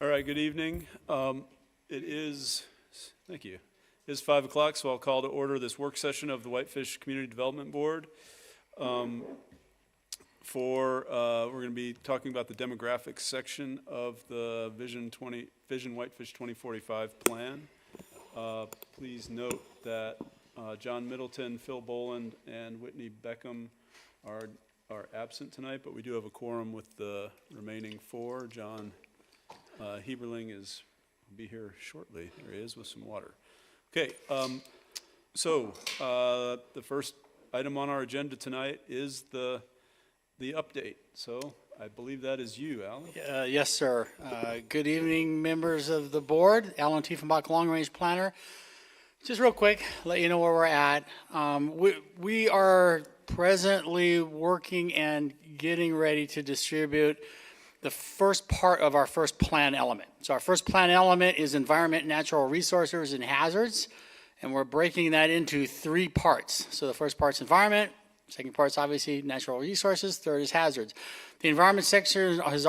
All right, good evening. Thank you. It is 5 o'clock, so I'll call to order this work session of the Whitefish Community Development Board. We're going to be talking about the demographics section of the Vision Whitefish 2045 plan. Please note that John Middleton, Phil Boland, and Whitney Beckham are absent tonight, but we do have a quorum with the remaining four. John Heberling will be here shortly. There he is with some water. Okay, so the first item on our agenda tonight is the update. So I believe that is you, Alan. Yes, sir. Good evening, members of the board. Alan Tiefenbach, Long Range Planner. Just real quick, let you know where we're at. We are presently working and getting ready to distribute the first part of our first plan element. So our first plan element is environment, natural resources, and hazards. And we're breaking that into three parts. So the first part's environment, second part's obviously natural resources, third is hazards. The environment section has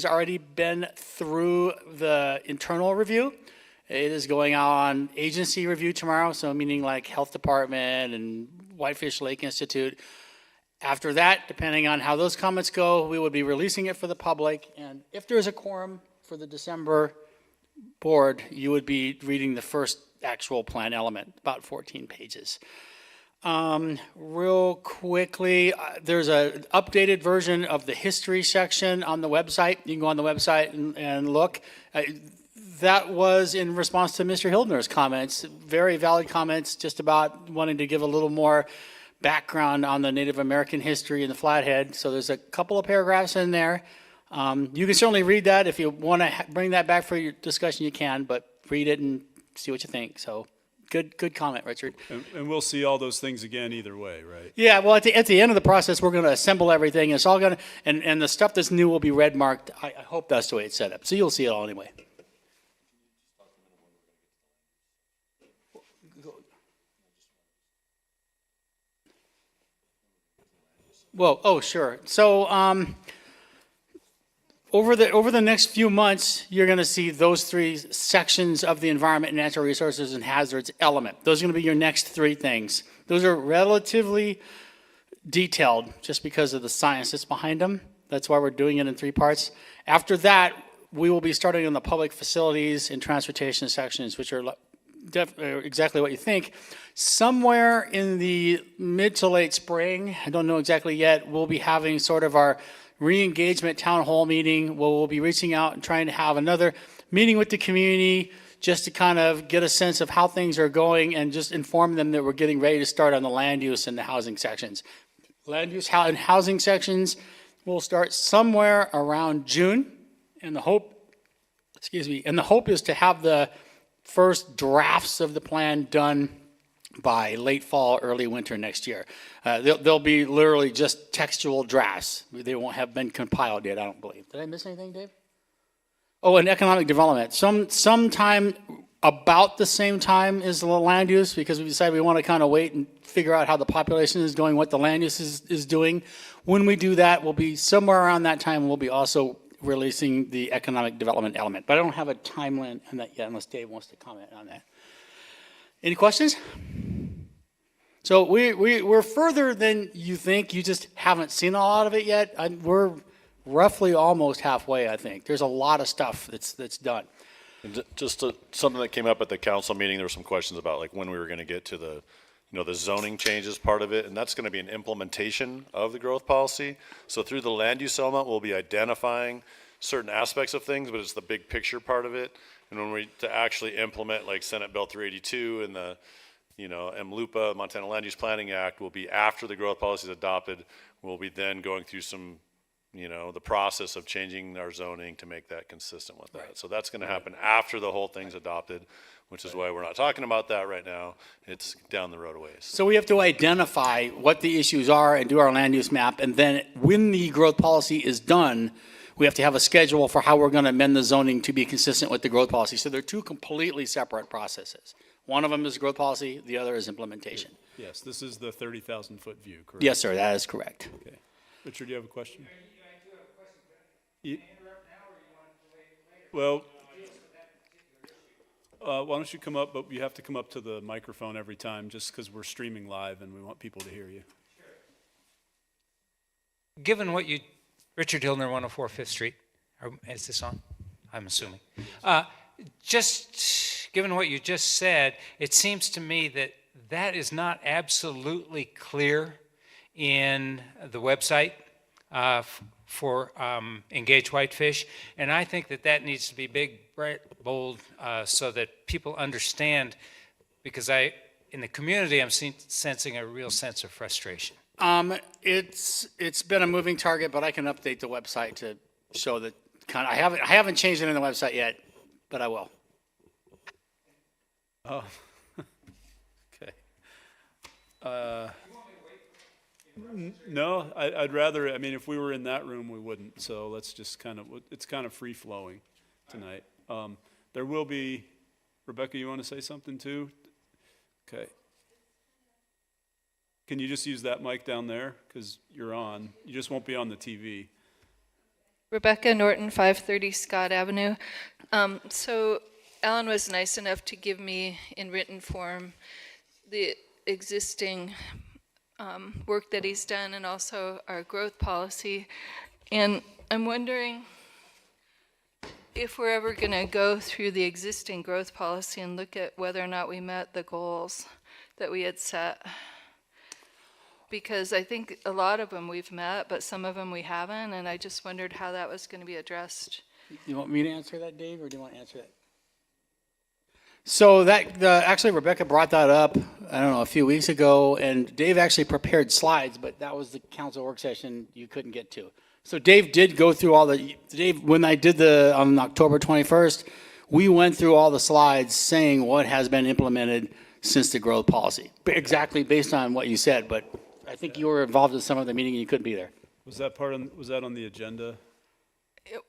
already been through the internal review. It is going out on agency review tomorrow, so meaning like Health Department and Whitefish Lake Institute. After that, depending on how those comments go, we would be releasing it for the public. And if there's a quorum for the December board, you would be reading the first actual plan element, about 14 pages. Real quickly, there's an updated version of the history section on the website. You can go on the website and look. That was in response to Mr. Hildner's comments, very valid comments, just about wanting to give a little more background on the Native American history in the Flathead. So there's a couple of paragraphs in there. You can certainly read that. If you want to bring that back for your discussion, you can, but read it and see what you think. So good comment, Richard. And we'll see all those things again either way, right? Yeah, well, at the end of the process, we're going to assemble everything. It's all going to, and the stuff that's new will be red marked. I hope that's the way it's set up. So you'll see it all anyway. Well, oh, sure. So over the next few months, you're going to see those three sections of the environment, natural resources, and hazards element. Those are going to be your next three things. Those are relatively detailed just because of the science that's behind them. That's why we're doing it in three parts. After that, we will be starting on the public facilities and transportation sections, which are exactly what you think. Somewhere in the mid to late spring, I don't know exactly yet, we'll be having sort of our re-engagement town hall meeting where we'll be reaching out and trying to have another meeting with the community just to kind of get a sense of how things are going and just inform them that we're getting ready to start on the land use and the housing sections. Land use and housing sections will start somewhere around June, and the hope is to have the first drafts of the plan done by late fall, early winter next year. They'll be literally just textual drafts. They won't have been compiled yet, I don't believe. Did I miss anything, Dave? Oh, and economic development. Sometime about the same time as the land use, because we decided we want to kind of wait and figure out how the population is going, what the land use is doing. When we do that, we'll be somewhere around that time. We'll be also releasing the economic development element. But I don't have a timeline on that yet, unless Dave wants to comment on that. Any questions? So we're further than you think. You just haven't seen a lot of it yet. We're roughly almost halfway, I think. There's a lot of stuff that's done. And just something that came up at the council meeting, there were some questions about like when we were going to get to the zoning changes part of it, and that's going to be an implementation of the growth policy. So through the land use element, we'll be identifying certain aspects of things, but it's the big picture part of it. And when to actually implement like Senate Bill 382 and the MLUPA, Montana Land Use Planning Act, will be after the growth policy is adopted. We'll be then going through some, the process of changing our zoning to make that consistent with that. Right. So that's going to happen after the whole thing's adopted, which is why we're not talking about that right now. It's down the road a ways. So we have to identify what the issues are and do our land use map, and then when the growth policy is done, we have to have a schedule for how we're going to amend the zoning to be consistent with the growth policy. So they're two completely separate processes. One of them is growth policy, the other is implementation. Yes, this is the 30,000-foot view, correct? Yes, sir, that is correct. Okay. Richard, do you have a question? I do have a question. Can I interrupt now, or you want to Well, why don't you come up, but you have to come up to the microphone every time, just because we're streaming live and we want people to hear you. Given what you, Richard Hillner, 104 Fifth Street, or is this on? I'm assuming. Just given what you just said, it seems to me that that is not absolutely clear in the website for Engage Whitefish, and I think that that needs to be big, bright, bold, so that people understand, because in the community, I'm sensing a real sense of frustration. It's been a moving target, but I can update the website to show that I haven't changed it in the website yet, but I will. Oh, okay. No, I'd rather, I mean, if we were in that room, we wouldn't. So let's just it's kind of free flowing tonight. There will be, Rebecca, you want to say something too? Okay. Can you just use that mic down there? Because you're on. You just won't be on the TV. Rebecca Norton, 530 Scott Avenue. So Alan was nice enough to give me in written form the existing work that he's done and also our growth policy. And I'm wondering if we're ever going to go through the existing growth policy and look at whether or not we met the goals that we had set. Because I think a lot of them we've met, but some of them we haven't, and I just wondered how that was going to be addressed. You want me to answer that, Dave, or do you want to answer that? So actually Rebecca brought that up, I don't know, a few weeks ago, and Dave actually prepared slides, but that was the council work session you couldn't get to. So Dave did go through when I did on October 21st, we went through all the slides saying what has been implemented since the growth policy, exactly based on what you said, but I think you were involved in some of the meeting and you couldn't be there. Was that on the agenda?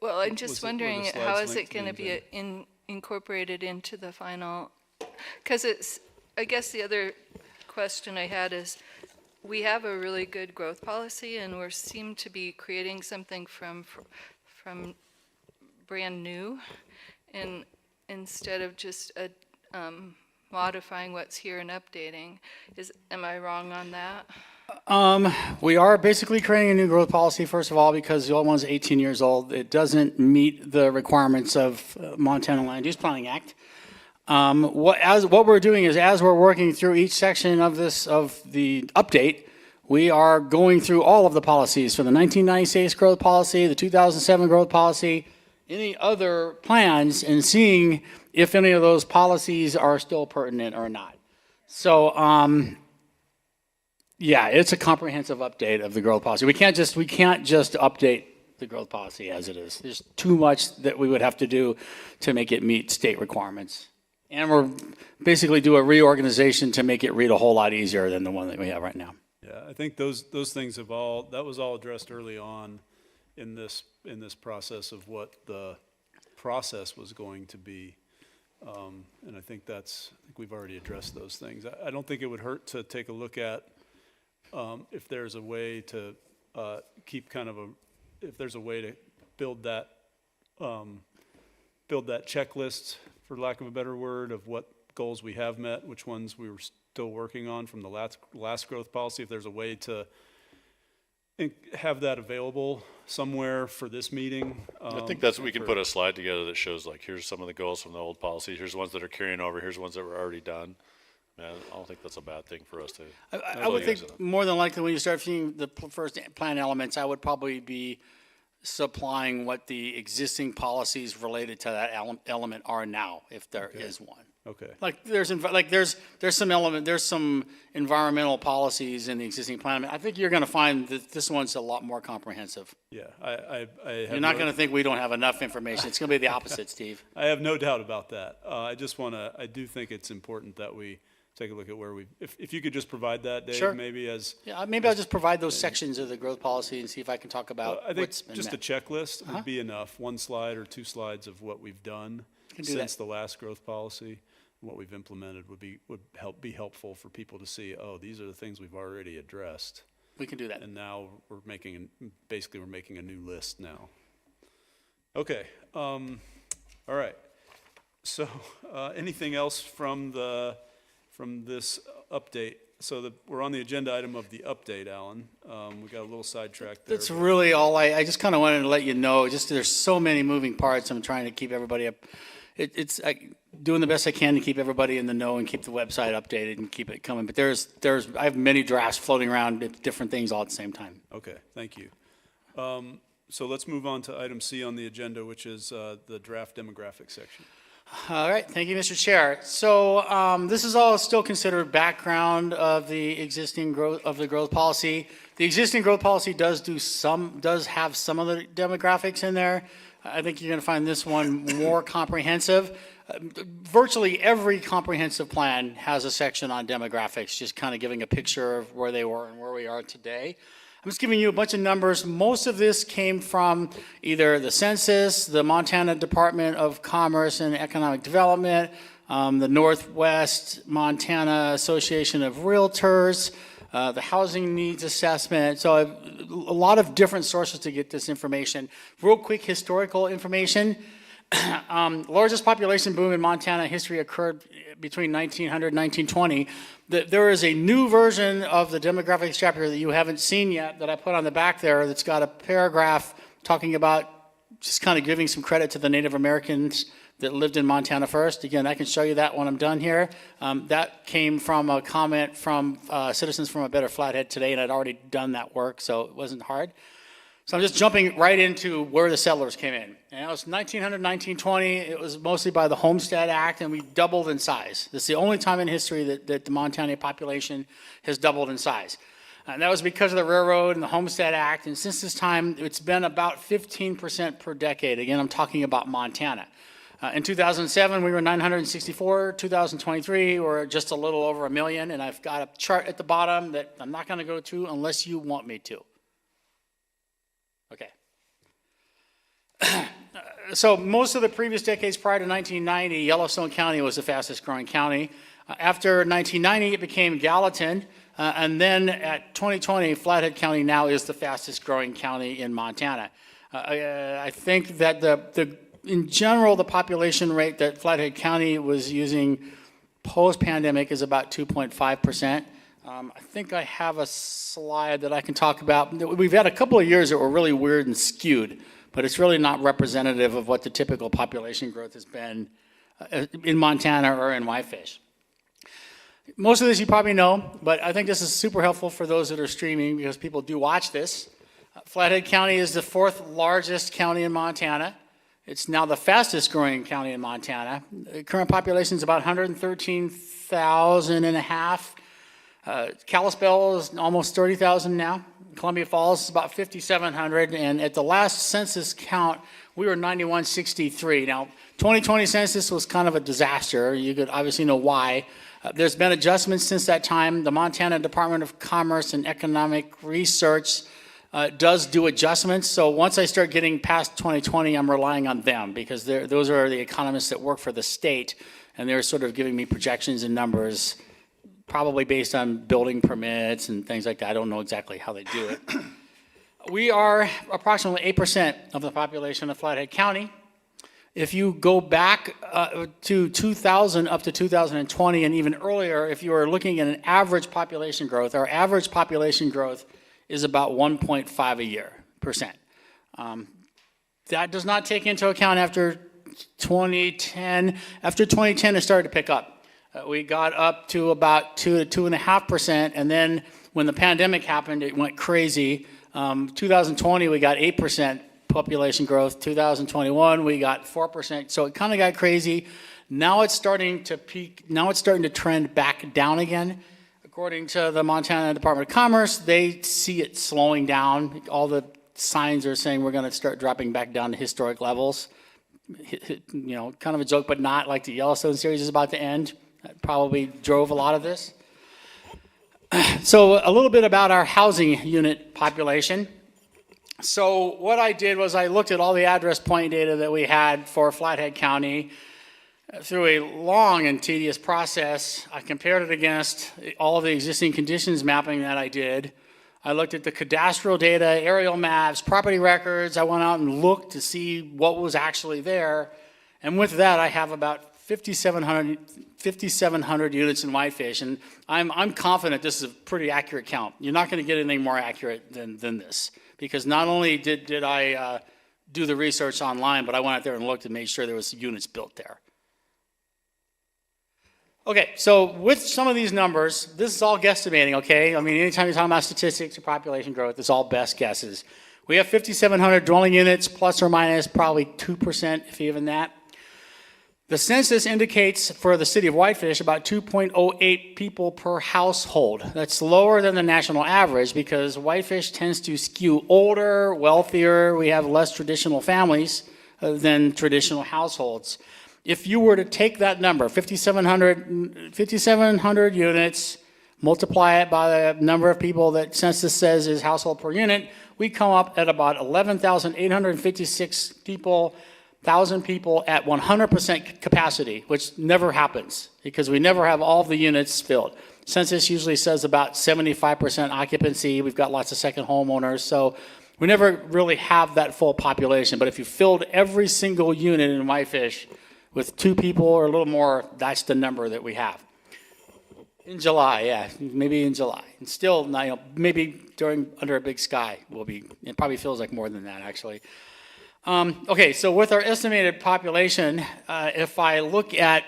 Well, I'm just wondering, slides how is linked it to the going to be incorporated into the final? Because I guess the other question I had is, we have a really good growth policy, and we seem to be creating something from brand new, and instead of just modifying what's here and updating. Am I wrong on that? We are basically creating a new growth policy, first of all, because the old one's 18 years old. It doesn't meet the requirements of Montana Land Use Planning Act. What we're doing is, as we're working through each section of the update, we are going through all of the policies for the 1996 growth policy, the 2007 growth policy, any other plans, and seeing if any of those policies are still pertinent or not. So, yeah, it's a comprehensive update of the growth policy. We can't just update the growth policy as it is. There's too much that we would have to do to make it meet state requirements. And we're basically do a reorganization to make it read a whole lot easier than the one that we have right now. Yeah, I think those things that was all addressed early on in this process of what the process was going to be. And I think we've already addressed those things. I don't think it would hurt to take a look at if there's a way to if there's a way to build that checklist, for lack of a better word, of what goals we have met, which ones we were still working on from the last growth policy. If there's a way to have that available somewhere for this meeting. I think we can put a slide together that shows, like, here's some of the goals from the old policy, here's the ones that are carrying over, here's ones that were already done. Man, I don't think that's a bad thing for us to. I would think more than likely when you start seeing the first plan elements, I would probably be supplying what the existing policies related to that element are now, if there is one. Okay. There's some environmental policies in the existing plan. I think you're going to find that this one's a lot more comprehensive. Yeah, I have You're not going to think we don't have enough information. It's going to be the opposite, Steve. I have no doubt about that. I do think it's important that we take a look at where if you could just provide that, Dave, Sure. maybe as. Yeah, maybe I'll just provide those sections of the growth policy and see if I can talk about I think what's been just met. a checklist would be enough, one slide or two slides of what we've done Can do since that. the last growth policy. What we've implemented would be helpful for people to see, oh, these are the things we've already addressed. We can do that. And now we're making a new list now. Okay. All right. So, anything else from this update? So we're on the agenda item of the update, Alan. We got a little sidetracked there. That's really all I just kind of wanted to let you know, just there's so many moving parts. I'm trying to keep everybody up. It's doing the best I can to keep everybody in the know and keep the website updated and keep it coming. But I have many drafts floating around at different things all at the same time. Okay, thank you. So let's move on to item C on the agenda, which is the draft demographic section. All right, thank you, Mr. Chair. So this is all still considered background of the existing growth policy. The existing growth policy does have some of the demographics in there. I think you're going to find this one more comprehensive. Virtually every comprehensive plan has a section on demographics, just kind of giving a picture of where they were and where we are today. I'm just giving you a bunch of numbers. Most of this came from either the census, the Montana Department of Commerce and Economic Development, the Northwest Montana Association of Realtors, the Housing Needs Assessment. So a lot of different sources to get this information. Real quick historical information. Largest population boom in Montana history occurred between 1900 and 1920. There is a new version of the demographics chapter that you haven't seen yet that I put on the back there that's got a paragraph talking about just kind of giving some credit to the Native Americans that lived in Montana first. Again, I can show you that when I'm done here. That came from a comment from citizens from a Better Flathead today, and I'd already done that work, so it wasn't hard. So I'm just jumping right into where the settlers came in. And it was 1900, 1920. It was mostly by the Homestead Act, and we doubled in size. This is the only time in history that the Montana population has doubled in size. And that was because of the railroad and the Homestead Act. And since this time, it's been about 15% per decade. Again, I'm talking about Montana. In 2007, we were 964. 2023, we're just a little over 1 million. And I've got a chart at the bottom that I'm not going to go to unless you want me to. Okay. So most of the previous decades prior to 1990, Yellowstone County was the fastest growing county. After 1990, it became Gallatin. And then at 2020, Flathead County now is the fastest growing county in Montana. I think that in general, the population rate that Flathead County was using post-pandemic is about 2.5%. I think I have a slide that I can talk about. We've had a couple of years that were really weird and skewed, but it's really not representative of what the typical population growth has been in Montana or in Whitefish. Most of this you probably know, but I think this is super helpful for those that are streaming because people do watch this. Flathead County is the 4th largest county in Montana. It's now the fastest growing county in Montana. The current population is about 113,000 and a half. Kalispell is almost 30,000 now. Columbia Falls is about 5,700. And at the last census count, we were 9163. Now, 2020 census was kind of a disaster. You could obviously know why. There's been adjustments since that time. The Montana Department of Commerce and Economic Research does do adjustments. So once I start getting past 2020, I'm relying on them because those are the economists that work for the state. And they're sort of giving me projections and numbers probably based on building permits and things like that. I don't know exactly how they do it. We are approximately 8% of the population of Flathead County. If you go back to 2000 up to 2020 and even earlier, if you are looking at an average population growth, our average population growth is about 1.5 a year percent. That does not take into account after 2010. After 2010, it started to pick up. We got up to about 2 to 2.5%, and then when the pandemic happened, it went crazy. 2020, we got 8% population growth. 2021, we got 4%. So it kind of got crazy. Now it's starting to peak. Now it's starting to trend back down again. According to the Montana Department of Commerce, they see it slowing down. All the signs are saying we're going to start dropping back down to historic levels. You know, kind of a joke, but not like the Yellowstone series is about to end. That probably drove a lot of this. So a little bit about our housing unit population. So what I did was I looked at all the address point data that we had for Flathead County. Through a long and tedious process, I compared it against all of the existing conditions mapping that I did. I looked at the cadastral data, aerial maps, property records. I went out and looked to see what was actually there. And with that, I have about 5,700 units in Whitefish, and I'm confident this is a pretty accurate count. You're not going to get anything more accurate than this, because not only did I do the research online, but I went out there and looked and made sure there was units built there. Okay, so with some of these numbers, this is all guesstimating, okay? I mean, anytime you're talking about statistics or population growth, it's all best guesses. We have 5,700 dwelling units, plus or minus probably 2%, if even that. The census indicates for the city of Whitefish about 2.08 people per household. That's lower than the national average because Whitefish tends to skew older, wealthier. We have less traditional families than traditional households. If you were to take that number, 5,700 units, multiply it by the number of people that census says is household per unit, we come up at about 11,856 people, 1,000 people at 100% capacity, which never happens because we never have all the units filled. Census usually says about 75% occupancy. We've got lots of second homeowners, so we never really have that full population. But if you filled every single unit in Whitefish with 2 people or a little more, that's the number that we have. In July, yeah, maybe in July. And still, maybe under a big sky will be, it probably feels like more than that, actually. Okay, so with our estimated population, if I look at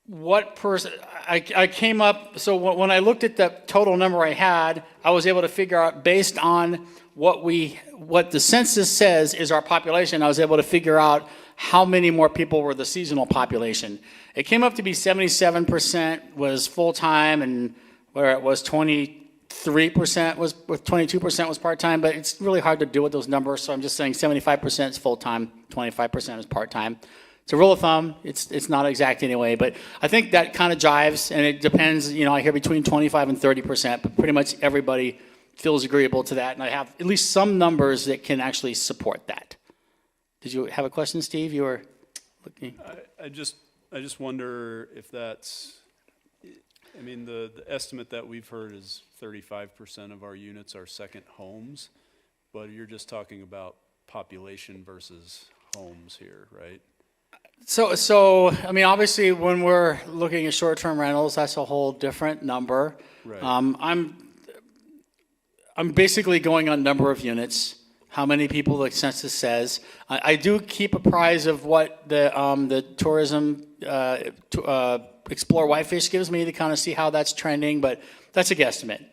what person, I came up, so when I looked at the total number I had, I was able to figure out based on what the census says is our population, I was able to figure out how many more people were the seasonal population. It came up to be 77% was full-time, and where it was 23% was, with 22% was part-time, but it's really hard to do with those numbers, so I'm just saying 75% is full-time, 25% is part-time. It's a rule of thumb. It's not exact anyway, but I think that kind of jives, and it depends. I hear between 25 and 30%, but pretty much everybody feels agreeable to that, and I have at least some numbers that can actually support that. Did you have a question, Steve? You were looking. I just wonder if that's, I mean, the estimate that we've heard is 35% of our units are second homes, but you're just talking about population versus homes here, right? So I mean, obviously, when we're looking at short-term rentals, that's a whole different number. Right. I'm basically going on number of units, how many people the census says. I do keep apprised of what the tourism Explore Whitefish gives me to kind of see how that's trending, but that's a guesstimate.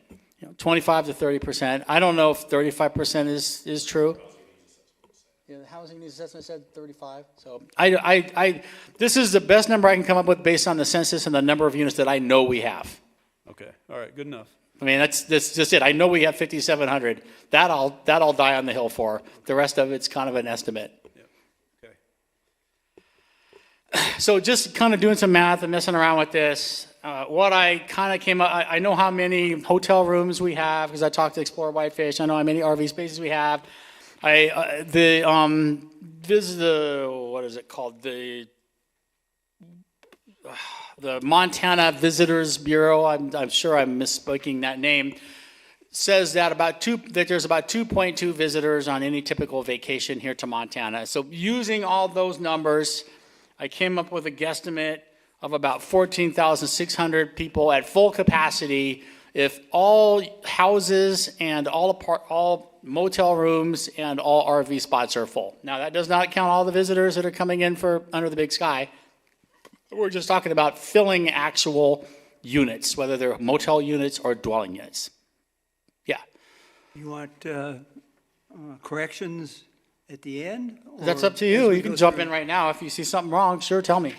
25 to 30%. I don't know if 35% is true. Yeah, the housing needs assessment said 35. So this is the best number I can come up with based on the census and the number of units that I know we have. Okay, all right, good enough. I mean, that's just it. I know we have 5,700. That I'll die on the hill for. The rest of it's kind of an estimate. Yeah. Okay. So just kind of doing some math and messing around with this, what I kind of came up, I know how many hotel rooms we have because I talked to Explore Whitefish. I know how many RV spaces we have. What is it called? The Montana Visitors Bureau, I'm sure I'm misspeaking that name, says that there's about 2.2 visitors on any typical vacation here to Montana. So using all those numbers, I came up with a guesstimate of about 14,600 people at full capacity if all houses and all motel rooms and all RV spots are full. Now, that does not count all the visitors that are coming in for under the big sky. We're just talking about filling actual units, whether they're motel units or dwelling units. Yeah. You want corrections at the end? That's or up to you. as we You can go jump through? in right now. If you see something wrong, sure, tell me.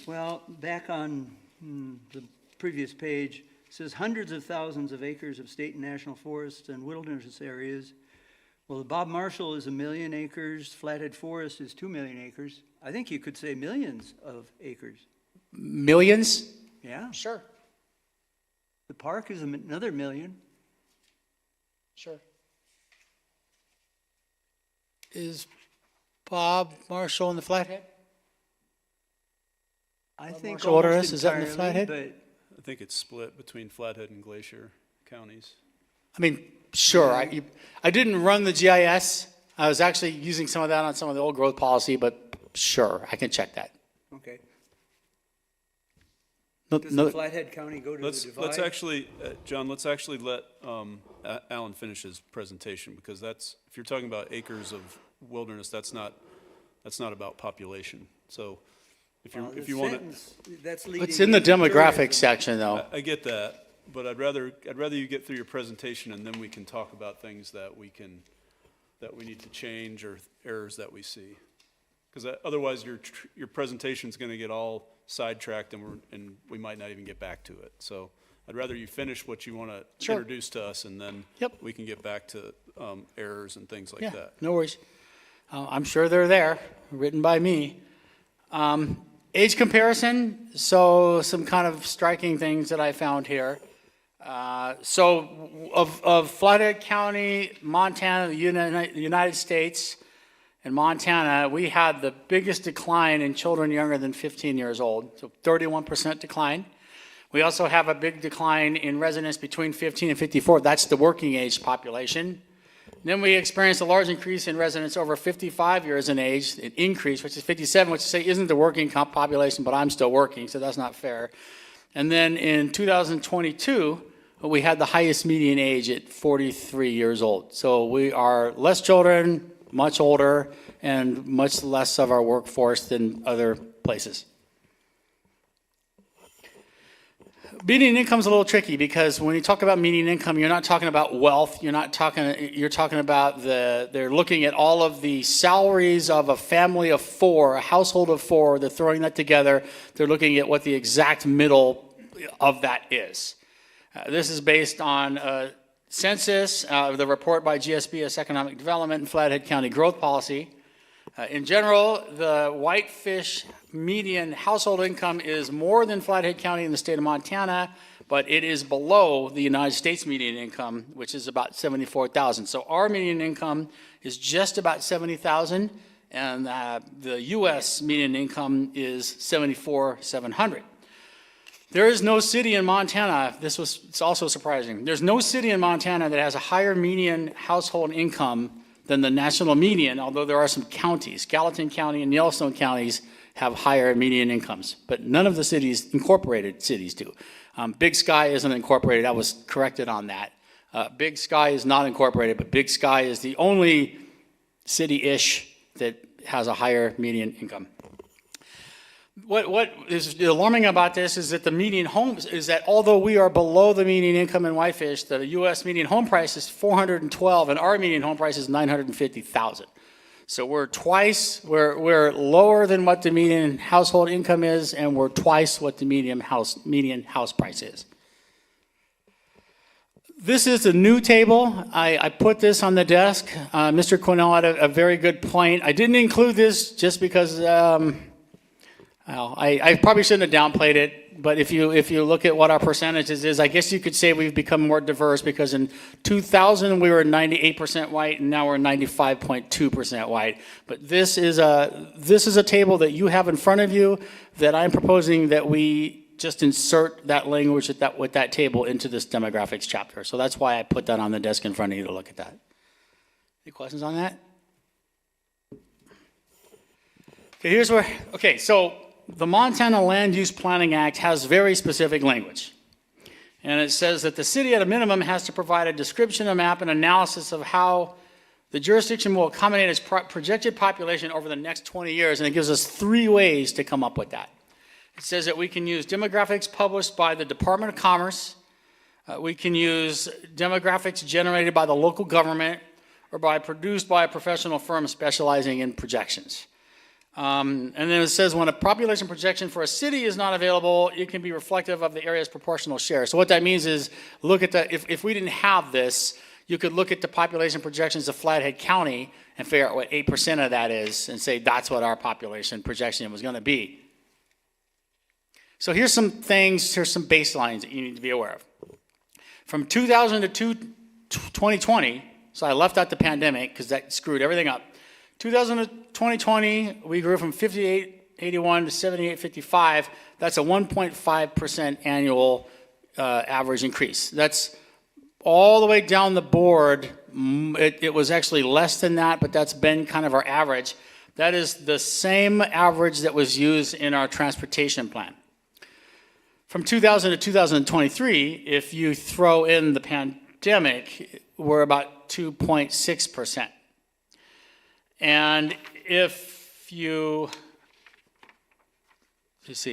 Well, back on the previous page, it says hundreds of thousands of acres of state and national forests and wilderness areas. Well, the Bob Marshall is 1 million acres. Flathead Forest is 2 million acres. I think you could say millions of acres. Millions? Yeah. Sure. The park is another million. Sure. Is Bob Marshall in the Flathead? I think Marshall Water almost is that in the entirely, Flathead? I think it's split between Flathead and Glacier counties. I mean, sure. I didn't run the GIS. I was actually using some of that on some of the old growth policy, but sure, I can check that. Okay. No, Does no, Flathead County go to the Let's divide? actually, John, let's actually let Alan finish his presentation, because that's, if you're talking about acres of wilderness, that's not about population. So if Well, if the you want to, sentence, that's leading it's in the into demographics tourism. section, though. I get that, but I'd rather you get through your presentation, and then we can talk about things that we need to change, or errors that we see. Because otherwise, your presentation's going to get all sidetracked, and we might not even get back to it. So I'd rather you finish what you want to Sure. introduce to us, and then Yep. we can get back to errors and things like Yeah, that. no worries. I'm sure they're there, written by me. Age comparison, so some kind of striking things that I found here. So of Flathead County, Montana, the United States, and Montana, we had the biggest decline in children younger than 15 years old, so 31% decline. We also have a big decline in residents between 15 and 54. That's the working age population. Then we experienced a large increase in residents over 55 years in age, an increase, which is 57, which say isn't the working population, but I'm still working, so that's not fair. And then in 2022, we had the highest median age at 43 years old. So we are less children, much older, and much less of our workforce than other places. Median income is a little tricky, because when you talk about median income, you're not talking about wealth. You're talking about they're looking at all of the salaries of a family of four, a household of four. They're throwing that together. They're looking at what the exact middle of that is. This is based on a census, the report by GSBS Economic Development and Flathead County Growth Policy. In general, the Whitefish median household income is more than Flathead County in the state of Montana, but it is below the United States median income, which is about $74,000. So our median income is just about $70,000, and the U.S. median income is $74,700. There is no city in Montana, it's also surprising, there's no city in Montana that has a higher median household income than the national median, although there are some counties. Gallatin County and Yellowstone counties have higher median incomes, but none of the cities, incorporated cities, do. Big Sky isn't incorporated. I was corrected on that. Big Sky is not incorporated, but Big Sky is the only city-ish that has a higher median income. What is alarming about this is that the median homes is that although we are below the median income in Whitefish, the U.S. median home price is $412, and our median home price is $950,000. So we're lower than what the median household income is, and we're twice what the median house price is. This is a new table. I put this on the desk. Mr. Cornell had a very good point. I didn't include this just because I probably shouldn't have downplayed it, but if you look at what our percentages is, I guess you could say we've become more diverse, because in 2000 we were 98% white, and now we're 95.2% white. But this is a table that you have in front of you that I'm proposing that we just insert that language with that table into this demographics chapter. So that's why I put that on the desk in front of you to look at that. Any questions on that? Okay, so the Montana Land Use Planning Act has very specific language. And it says that the city at a minimum has to provide a description, a map, and analysis of how the jurisdiction will accommodate its projected population over the next 20 years. And it gives us 3 ways to come up with that. It says that we can use demographics published by the Department of Commerce. We can use demographics generated by the local government, or produced by a professional firm specializing in projections. And then it says when a population projection for a city is not available, it can be reflective of the area's proportional share. So what that means is, look at if we didn't have this, you could look at the population projections of Flathead County and figure out what 8% of that is and say that's what our population projection was going to be. So here's some baselines that you need to be aware of. From 2000 to 2020, so I left out the pandemic because that screwed everything up. 2000 to 2020, we grew from 5881 to 7855. That's a 1.5% annual average increase. That's all the way down the board. It was actually less than that, but that's been kind of our average. That is the same average that was used in our transportation plan. From 2000 to 2023, if you throw in the pandemic, we're about 2.6%. And if you if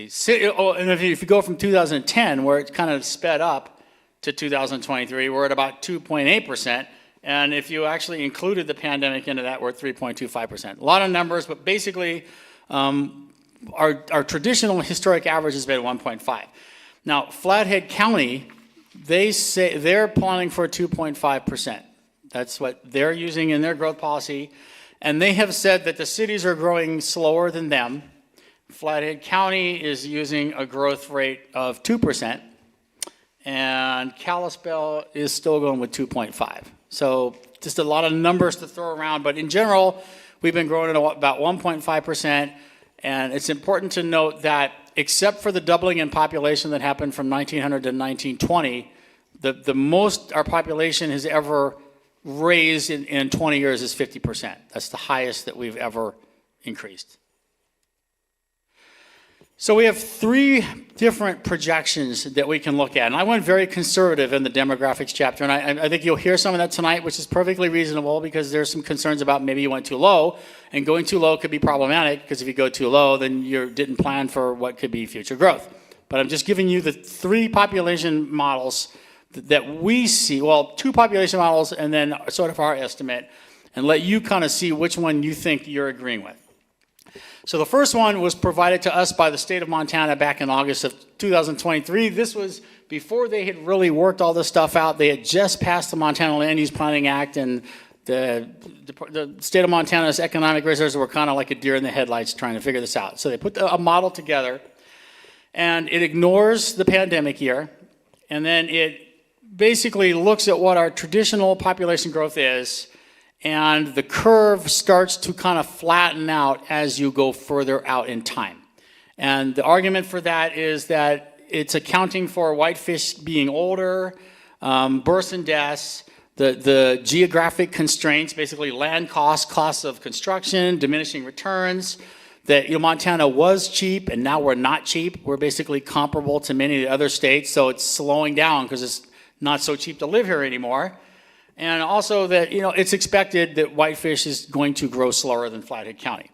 you go from 2010, where it kind of sped up, to 2023, we're at about 2.8%. And if you actually included the pandemic into that, we're at 3.25%. A lot of numbers, but basically, our traditional historic average has been 1.5. Now, Flathead County, they say they're planning for 2.5%. That's what they're using in their growth policy. And they have said that the cities are growing slower than them. Flathead County is using a growth rate of 2%, and Kalispell is still going with 2.5. So just a lot of numbers to throw around, but in general, we've been growing at about 1.5%, and it's important to note that except for the doubling in population that happened from 1900 to 1920, the most our population has ever raised in 20 years is 50%. That's the highest that we've ever increased. So we have three different projections that we can look at. And I went very conservative in the demographics chapter. And I think you'll hear some of that tonight, which is perfectly reasonable because there's some concerns about maybe you went too low. And going too low could be problematic because if you go too low, then you didn't plan for what could be future growth. But I'm just giving you the three population models that we see. Well, two population models and then sort of our estimate. And let you kind of see which one you think you're agreeing with. So the first one was provided to us by the state of Montana back in August of 2023. This was before they had really worked all this stuff out. They had just passed the Montana Land Use Planning Act, and the state of Montana's economic reserves were kind of like a deer in the headlights trying to figure this out. So they put a model together, and it ignores the pandemic year, and then it basically looks at what our traditional population growth is, and the curve starts to kind of flatten out as you go further out in time. And the argument for that is that it's accounting for whitefish being older, births and deaths, the geographic constraints, basically land costs, costs of construction, diminishing returns, that Montana was cheap and now we're not cheap. We're basically comparable to many of the other states, so it's slowing down because it's not so cheap to live here anymore. And also that, it's expected that whitefish is going to grow slower than Flathead County.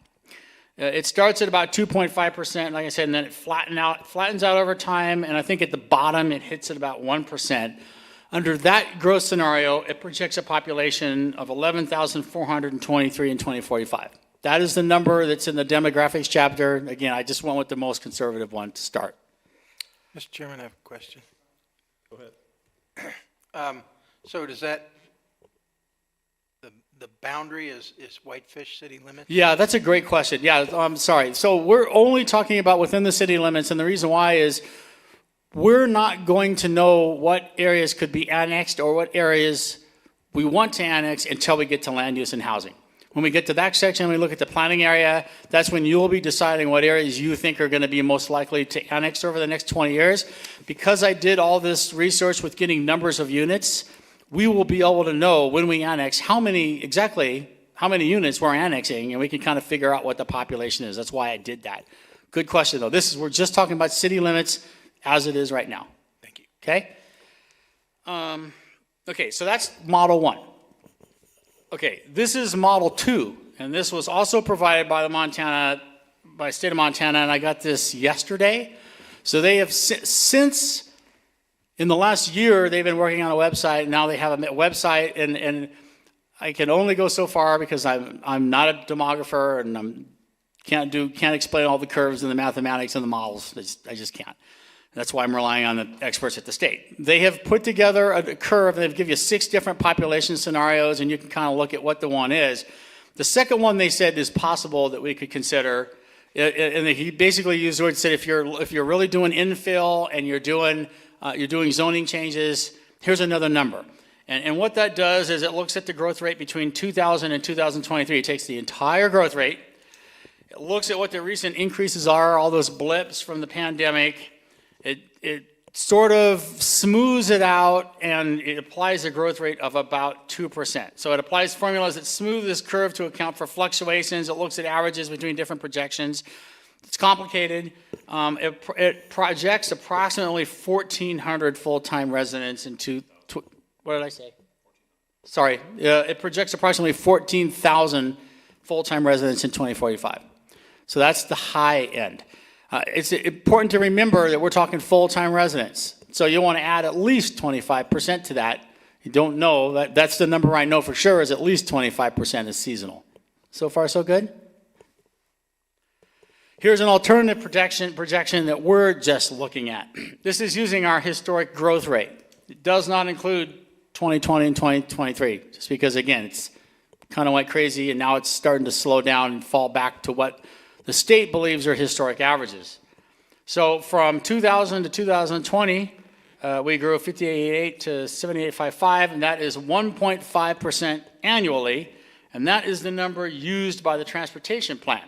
It starts at about 2.5%, like I said, and then it flattens out over time, and I think at the bottom it hits at about 1%. Under that growth scenario, it projects a population of 11,423 in 2045. That is the number that's in the demographics chapter. Again, I just went with the most conservative one to start. Mr. Chairman, I have a question. Go ahead. So does that, the boundary is Whitefish city limits? Yeah, that's a great question. Yeah, I'm sorry. So we're only talking about within the city limits, and the reason why is we're not going to know what areas could be annexed or what areas we want to annex until we get to land use and housing. When we get to that section, we look at the planning area, that's when you'll be deciding what areas you think are going to be most likely to annex over the next 20 years. Because I did all this research with getting numbers of units, we will be able to know when we annex exactly how many units we're annexing, and we can kind of figure out what the population is. That's why I did that. Good question, though. We're just talking about city limits as it is right now. Thank you. Okay? Okay, so that's model one. Okay, this is model two, and this was also provided by the state of Montana, and I got this yesterday. So they have since in the last year, they've been working on a website, and now they have a website, and I can only go so far because I'm not a demographer, and can't explain all the curves and the mathematics and the models. I just can't. That's why I'm relying on the experts at the state. They have put together a curve, and they've given you 6 different population scenarios, and you can kind of look at what the one is. The second one they said is possible that we could consider, and he basically used the word, said if you're really doing infill and you're doing zoning changes, here's another number. And what that does is it looks at the growth rate between 2000 and 2023. It takes the entire growth rate. It looks at what the recent increases are, all those blips from the pandemic. It sort of smooths it out, and it applies a growth rate of about 2%. So it applies formulas that smooth this curve to account for fluctuations. It looks at averages between different projections. It's complicated. It projects approximately 1,400 full-time residents what did I say? Sorry, it projects approximately 14,000 full-time residents in 2045. So that's the high end. It's important to remember that we're talking full-time residents. So you want to add at least 25% to that. You don't know, that's the number I know for sure is at least 25% is seasonal. So far, so good? Here's an alternative projection that we're just looking at. This is using our historic growth rate. It does not include 2020 and 2023, just because, again, it's kind of went crazy, and now it's starting to slow down and fall back to what the state believes are historic averages. So from 2000 to 2020, we grew 58.8 to 78.55, and that is 1.5% annually, and that is the number used by the transportation plan.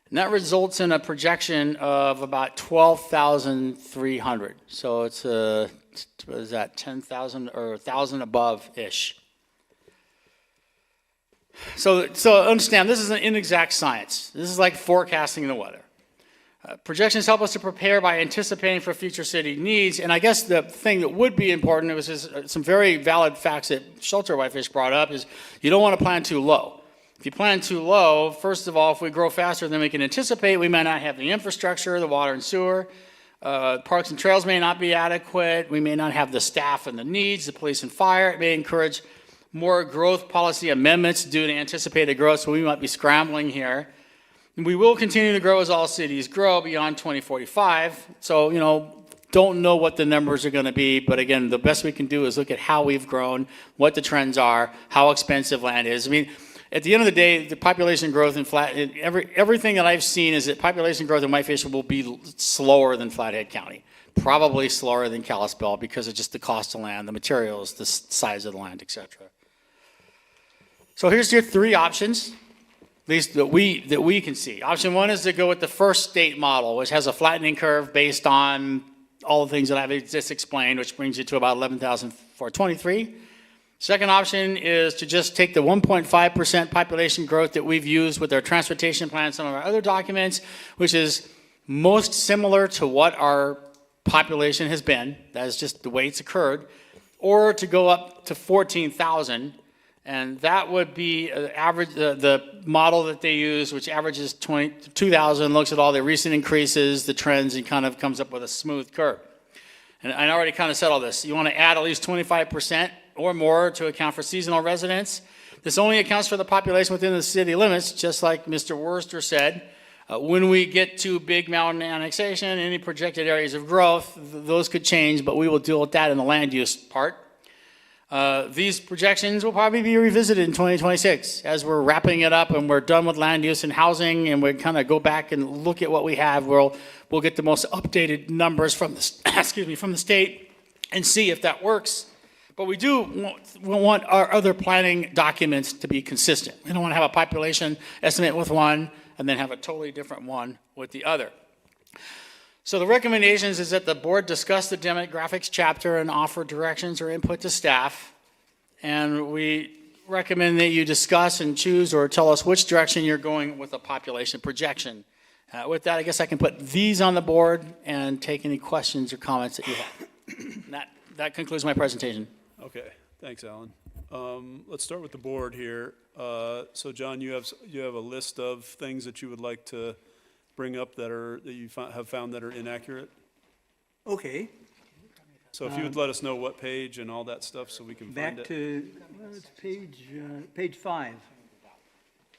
And that results in a projection of about 12,300. So it's what is that, 10,000 or 1,000 above-ish. So understand, this is an inexact science. This is like forecasting the weather. Projections help us to prepare by anticipating for future city needs, and I guess the thing that would be important, was some very valid facts that Shelter Whitefish brought up, is you don't want to plan too low. If you plan too low, first of all, if we grow faster than we can anticipate, we may not have the infrastructure, the water and sewer, parks and trails may not be adequate, we may not have the staff and the needs, the police and fire. It may encourage more growth policy amendments due to anticipated growth, so we might be scrambling here. And we will continue to grow as all cities grow beyond 2045. So, don't know what the numbers are going to be, but again, the best we can do is look at how we've grown, what the trends are, how expensive land is. I mean, at the end of the day, the population growth in everything that I've seen is that population growth in Whitefish will be slower than Flathead County, probably slower than Kalispell because of just the cost of land, the materials, the size of the land, etc. So here's your three options, at least that we can see. Option one is to go with the first state model, which has a flattening curve based on all the things that I've just explained, which brings you to about 11,423. Second option is to just take the 1.5% population growth that we've used with our transportation plan and some of our other documents, which is most similar to what our population has been. That is just the way it's occurred. Or to go up to 14,000, and that would be the model that they use, which averages 2,000, looks at all the recent increases, the trends, and kind of comes up with a smooth curve. And I already kind of said all this. You want to add at least 25% or more to account for seasonal residents. This only accounts for the population within the city limits, just like Mr. Worcester said. When we get to big mountain annexation, any projected areas of growth, those could change, but we will deal with that in the land use part. These projections will probably be revisited in 2026 as we're wrapping it up and we're done with land use and housing, and we kind of go back and look at what we have. We'll get the most updated numbers from the from the state and see if that works. But we want our other planning documents to be consistent. We don't want to have a population estimate with one and then have a totally different one with the other. So the recommendations is that the board discuss the demographics chapter and offer directions or input to staff. And we recommend that you discuss and choose or tell us which direction you're going with a population projection. With that, I guess I can put these on the board and take any questions or comments that you have. That concludes my presentation. Okay, thanks, Alan. Let's start with the board here. So John, you have a list of things that you would like to bring up that you have found that are inaccurate? Okay, So if you would let us know what page and all that stuff so we can find back it. to, it's page 5.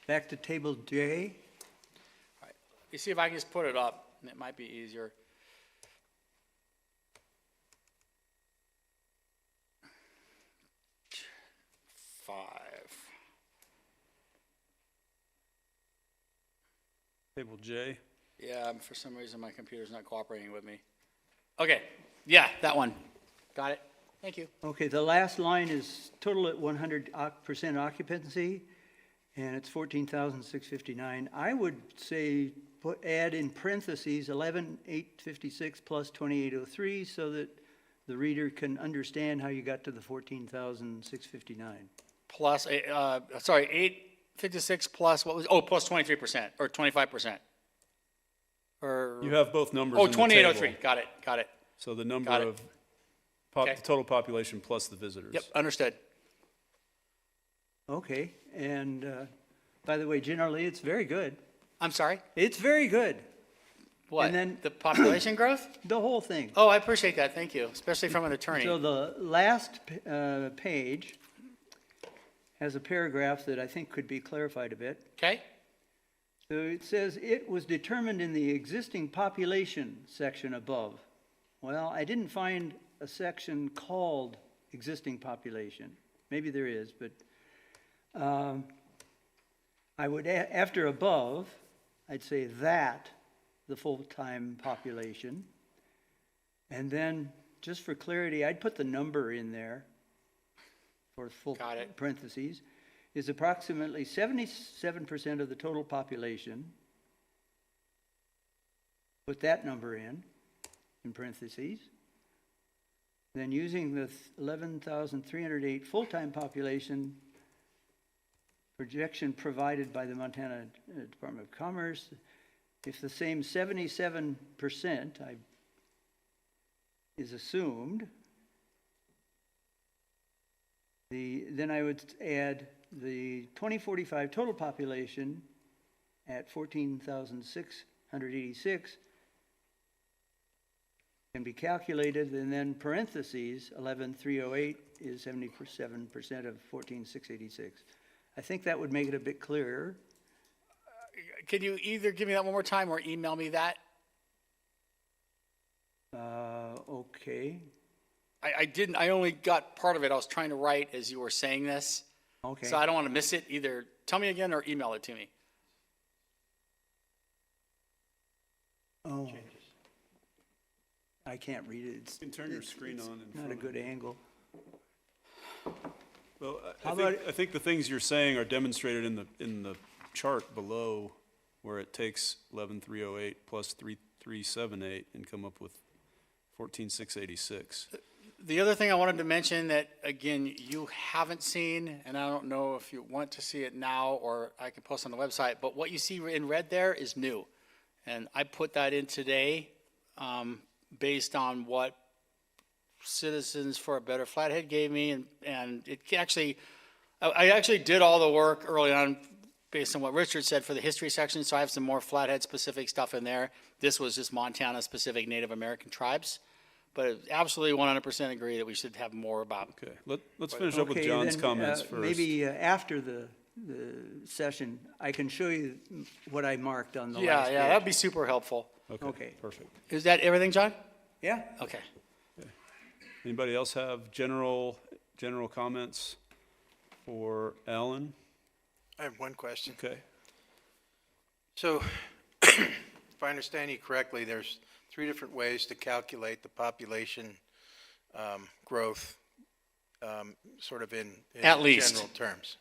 Back to table J. You see if I can just put it up, and it might be easier. Table J. Yeah, for some reason my computer's not cooperating with me. Okay, yeah, that one. Got it. Thank you. Okay, the last line is total at 100% occupancy, and it's 14,659. I would say add in parentheses 11,856 plus 2,803 so that the reader can understand how you got to the 14,659. Plus, 856 plus, what was, plus 23% or 25%. Or, You have both numbers oh, in the 2803, table. got it. So the number Got it. of, Okay. the total population plus the visitors. Yep, understood. Okay, and by the way, generally, it's very good. I'm sorry, It's very good, what? And then- The population growth? the whole thing. Oh, I appreciate that, thank you, especially from an attorney. So the last page has a paragraph that I think could be clarified a bit. Okay, So it says, it was determined in the existing population section above. Well, I didn't find a section called existing population. Maybe there is, but I would, after above, I'd say that, the full-time population. And then, just for clarity, I'd put the number in there for full Got it. parentheses, is approximately 77% of the total population. Put that number in parentheses. Then using the 11,308 full-time population projection provided by the Montana Department of Commerce, if the same 77% is assumed, then I would add the 2045 total population at 14,686 can be calculated, and then parentheses 11,308 is 77% of 14,686. I think that would make it a bit clearer. can you either give me that one more time or email me that? Okay, I only got part of it, I was trying to write as you were saying this. okay. So I don't want to miss it, either tell me again or email it to me. Oh. I can't read it. It's You can turn your screen on in not front a of good you. angle. Well, How I think the things you're saying are demonstrated in the chart below, where it takes 11,308 plus 3,378 and come up with 14,686. The other thing I wanted to mention that, again, you haven't seen, and I don't know if you want to see it now or I can post on the website, but what you see in red there is new. And I put that in today based on what Citizens for a Better Flathead gave me, and it actually, I actually did all the work early on based on what Richard said for the history section, so I have some more Flathead-specific stuff in there. This was just Montana-specific Native American tribes, but absolutely 100% agree that we should have more about. Okay, let's finish up with Okay, John's then, comments first. Maybe after the session, I can show you what I marked on the Yeah, last yeah, page. that'd be super helpful. Okay. Perfect. Is that everything, John? Yeah? Okay. Anybody else have general comments for Alan? I have one question. Okay. So, if I understand you correctly, there's 3 different ways to calculate the population growth, sort of in At least. general terms.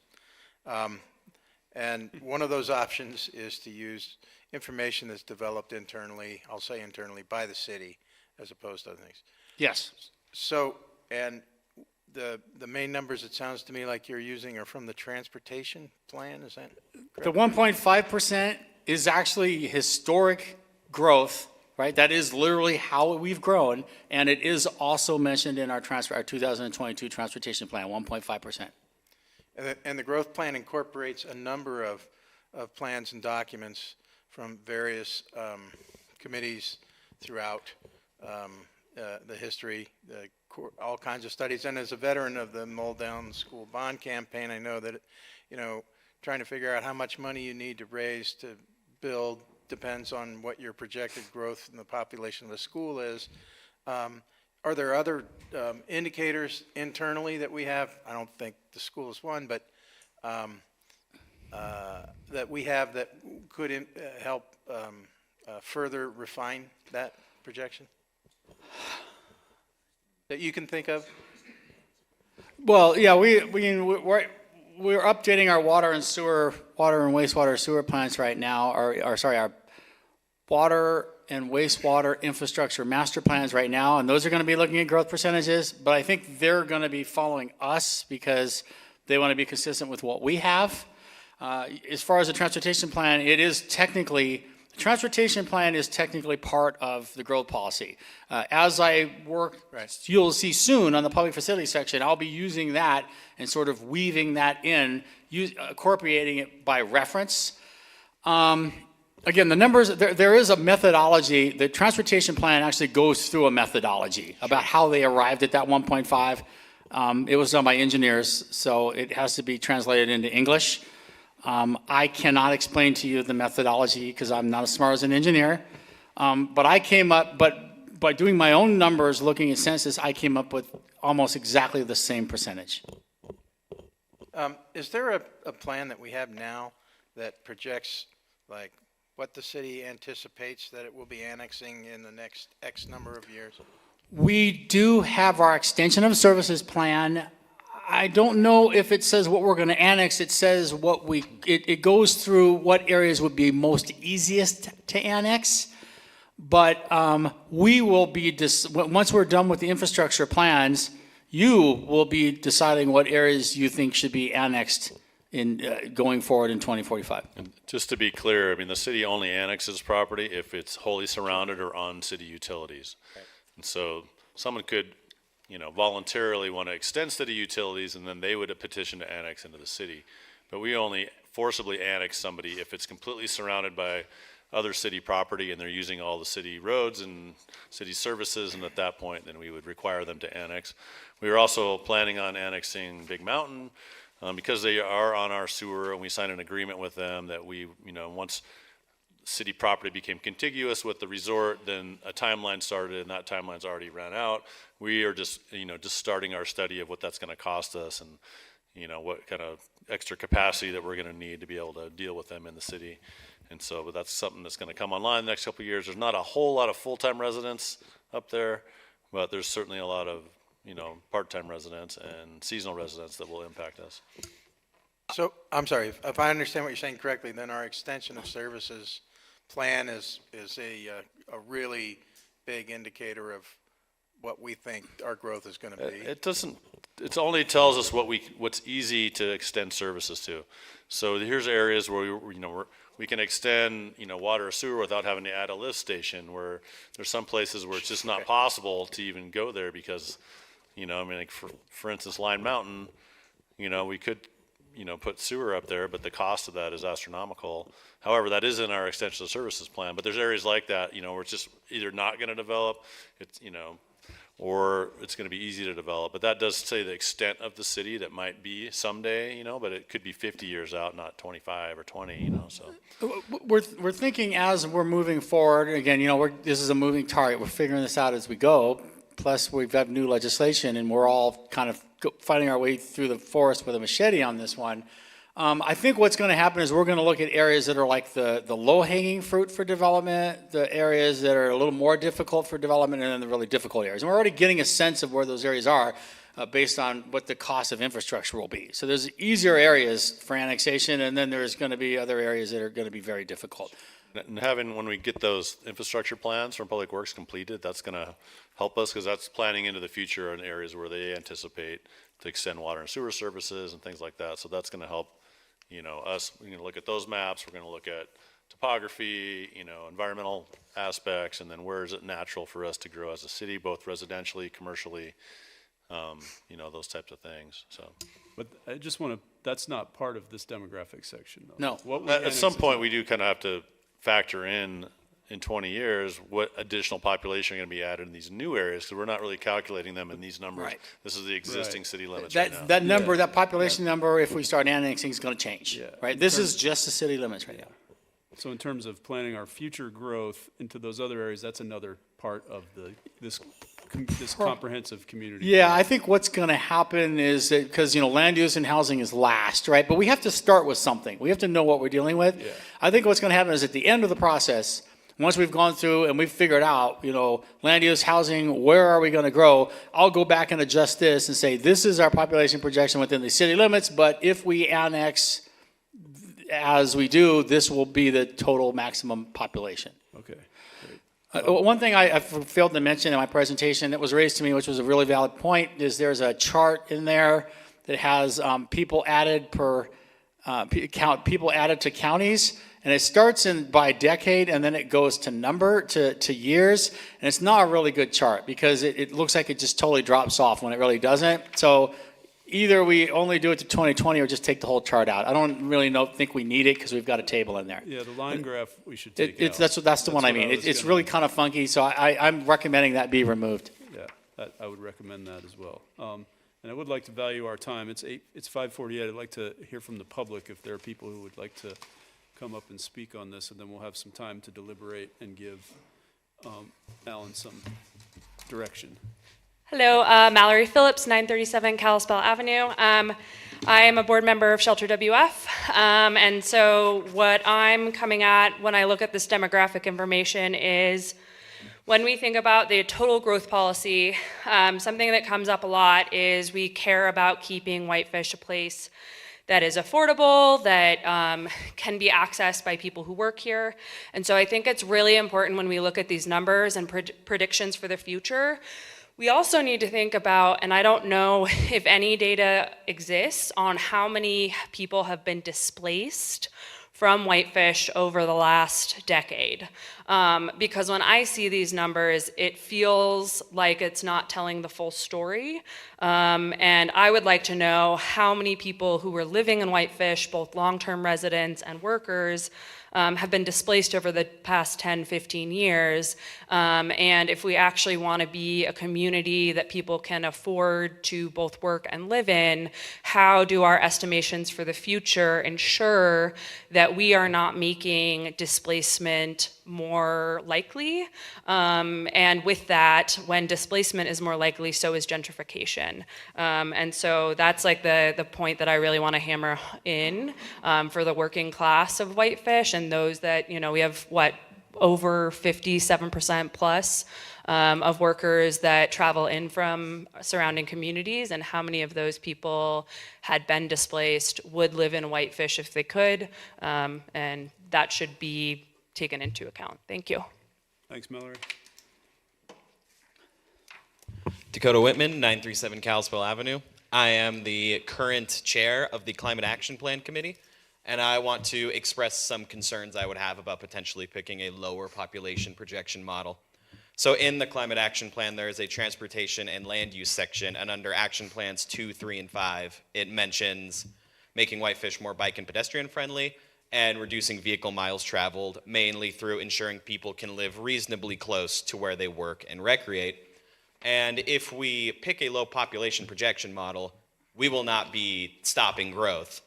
And one of those options is to use information that's developed internally, I'll say internally, by the city, as opposed to other things. Yes. So, and the main numbers, it sounds to me like you're using are from the transportation plan, is that The correct? 1.5% is actually historic growth, right? That is literally how we've grown, and it is also mentioned in our 2022 transportation plan, 1.5%. And the growth plan incorporates a number of plans and documents from various committees throughout the history, all kinds of studies. And as a veteran of the Mold Down School Bond Campaign, I know that, trying to figure out how much money you need to raise to build depends on what your projected growth in the population of the school is. Are there other indicators internally that we have? I don't think the school is one, but that we have that could help further refine that projection? That you can think of? Well, yeah, we're updating our water and wastewater sewer plants right now, our water and wastewater infrastructure master plans right now, and those are going to be looking at growth percentages, but I think they're going to be following us because they want to be consistent with what we have. As far as the transportation plan, the transportation plan is technically part of the growth policy. As I work, you'll see soon on the public facility section, I'll be using that and sort of weaving that in, incorporating it by reference. Again, the numbers, there is a methodology. The transportation plan actually goes through a methodology about how they arrived at that 1.5. It was done by engineers, so it has to be translated into English. I cannot explain to you the methodology because I'm not as smart as an engineer. But by doing my own numbers, looking at census, I came up with almost exactly the same percentage. Is there a plan that we have now that projects like what the city anticipates that it will be annexing in the next X number of years? We do have our extension of services plan. I don't know if it says what we're going to annex. It says it goes through what areas would be most easiest to annex. But we will be, once we're done with the infrastructure plans, you will be deciding what areas you think should be annexed in going forward in 2045. And just to be clear, I mean, the city only annexes property if it's wholly surrounded or on city utilities. Right. And so someone could, voluntarily want to extend city utilities, and then they would petition to annex into the city. But we only forcibly annex somebody if it's completely surrounded by other city property and they're using all the city roads and city services, and at that point, then we would require them to annex. We were also planning on annexing Big Mountain, because they are on our sewer, and we signed an agreement with them that we, once city property became contiguous with the resort, then a timeline started, and that timeline's already ran out. We are just starting our study of what that's going to cost us, and what kind of extra capacity that we're going to need to be able to deal with them in the city. And so, but that's something that's going to come online the next couple of years. There's not a whole lot of full-time residents up there, but there's certainly a lot of part-time residents and seasonal residents that will impact us. So, I'm sorry, if I understand what you're saying correctly, then our extension of services plan is a really big indicator of what we think our growth is going to be. It only tells us what's easy to extend services to. So here's areas where we can extend, water or sewer without having to add a lift station, where there's some places where it's just not possible to even go there because, like for instance, Line Mountain, we could, put sewer up there, but the cost of that is astronomical. However, that is in our extension of services plan, but there's areas like that, where it's just either not going to develop, or it's going to be easy to develop. But that does say the extent of the city that might be someday, but it could be 50 years out, not 25 or 20, so. We're thinking as we're moving forward, again, this is a moving target. We're figuring this out as we go. Plus, we've got new legislation, and we're all kind of fighting our way through the forest with a machete on this one. I think what's going to happen is we're going to look at areas that are like the low-hanging fruit for development, the areas that are a little more difficult for development, and then the really difficult areas. And we're already getting a sense of where those areas are based on what the cost of infrastructure will be. So there's easier areas for annexation, and then there's going to be other areas that are going to be very difficult. And when we get those infrastructure plans from Public Works completed, that's going to help us, because that's planning into the future in areas where they anticipate to extend water and sewer services and things like that. So that's going to help us. We're going to look at those maps. We're going to look at topography, environmental aspects, and then where is it natural for us to grow as a city, both residentially, commercially, those types of things. So, But I just want to, that's not part of this demographic section, though. No. What we at annex some is point, not- we do kind of have to factor in 20 years, what additional population are going to be added in these new areas, because we're not really calculating them in these numbers. Right. This is the existing Right. city limits right now. That number, that population number, if we start annexing, is going to change, Yeah. right? This is just the city limits right now. So in terms of planning our future growth into those other areas, that's another part of this comprehensive community. Yeah, plan. I think what's going to happen is that, because, land use and housing is last, right? But we have to start with something. We have to know what we're dealing with. Yeah. I think what's going to happen is at the end of the process, once we've gone through and we've figured out, land use, housing, where are we going to grow, I'll go back and adjust this and say, this is our population projection within the city limits, but if we annex as we do, this will be the total maximum population. Okay, great. One thing I failed to mention in my presentation that was raised to me, which was a really valid point, is there's a chart in there that has people added people added to counties, and it starts by decade, and then it goes to years, and it's not a really good chart because it looks like it just totally drops off when it really doesn't. So either we only do it to 2020 or just take the whole chart out. I don't really think we need it because we've got a table in there. Yeah, the line graph we should take out. That's the one I what mean. was It's gonna- really kind of funky, so I'm recommending that be removed. Yeah, I would recommend that as well. And I would like to value our time. It's 5:48. I'd like to hear from the public if there are people who would like to come up and speak on this, and then we'll have some time to deliberate and give Alan some direction. Hello, Mallory Phillips, 937 Kalispell Avenue. I am a board member of Shelter WF, and so what I'm coming at when I look at this demographic information is when we think about the total growth policy, something that comes up a lot is we care about keeping Whitefish a place that is affordable, that can be accessed by people who work here. And so I think it's really important when we look at these numbers and predictions for the future. We also need to think about, and I don't know if any data exists on how many people have been displaced from Whitefish over the last decade. Because when I see these numbers, it feels like it's not telling the full story. And I would like to know how many people who were living in Whitefish, both long-term residents and workers, have been displaced over the past 10, 15 years. And if we actually want to be a community that people can afford to both work and live in, how do our estimations for the future ensure that we are not making displacement more likely? And with that, when displacement is more likely, so is gentrification. And so that's like the point that I really want to hammer in for the working class of Whitefish and those that, we have over 57% plus of workers that travel in from surrounding communities, and how many of those people had been displaced, would live in Whitefish if they could, and that should be taken into account. Thank you. Thanks, Mallory. Dakota Whitman, 937 Kalispell Avenue. I am the current chair of the Climate Action Plan Committee, and I want to express some concerns I would have about potentially picking a lower population projection model. So in the Climate Action Plan, there is a transportation and land use section, and under Action Plans 2, 3, and 5, it mentions making Whitefish more bike and pedestrian friendly and reducing vehicle miles traveled, mainly through ensuring people can live reasonably close to where they work and recreate. And if we pick a low population projection model, we will not be stopping growth.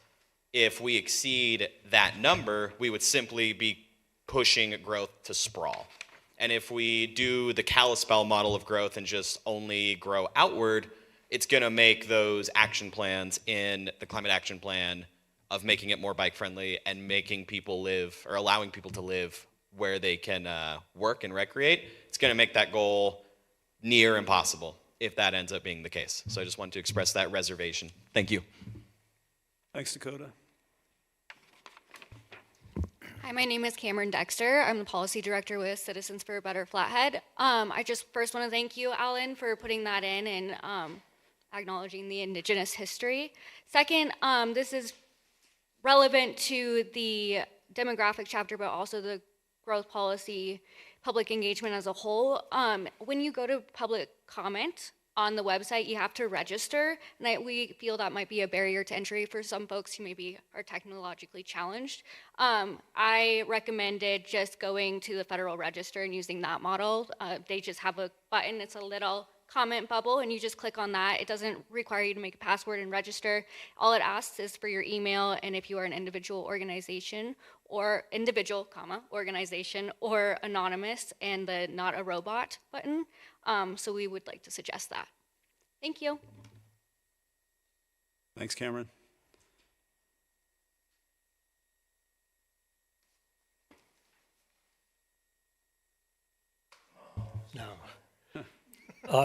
If we exceed that number, we would simply be pushing growth to sprawl. And if we do the Kalispell model of growth and just only grow outward, it's going to make those action plans in the Climate Action Plan of making it more bike friendly and making people live, or allowing people to live where they can work and recreate. It's going to make that goal near impossible if that ends up being the case. So I just wanted to express that reservation. Thank you. Thanks, Dakota. Hi, my name is Cameron Dexter. I'm the policy director with Citizens for a Better Flathead. I just first want to thank you, Alan, for putting that in and acknowledging the Indigenous history. Second, this is relevant to the demographic chapter, but also the growth policy, public engagement as a whole. When you go to public comment on the website, you have to register, and we feel that might be a barrier to entry for some folks who maybe are technologically challenged. I recommended just going to the Federal Register and using that model. They just have a button, it's a little comment bubble, and you just click on that. It doesn't require you to make a password and register. All it asks is for your email, and if you are an individual organization, or individual, organization, or anonymous, and the not a robot button. So we would like to suggest that. Thank you. Thanks, Cameron.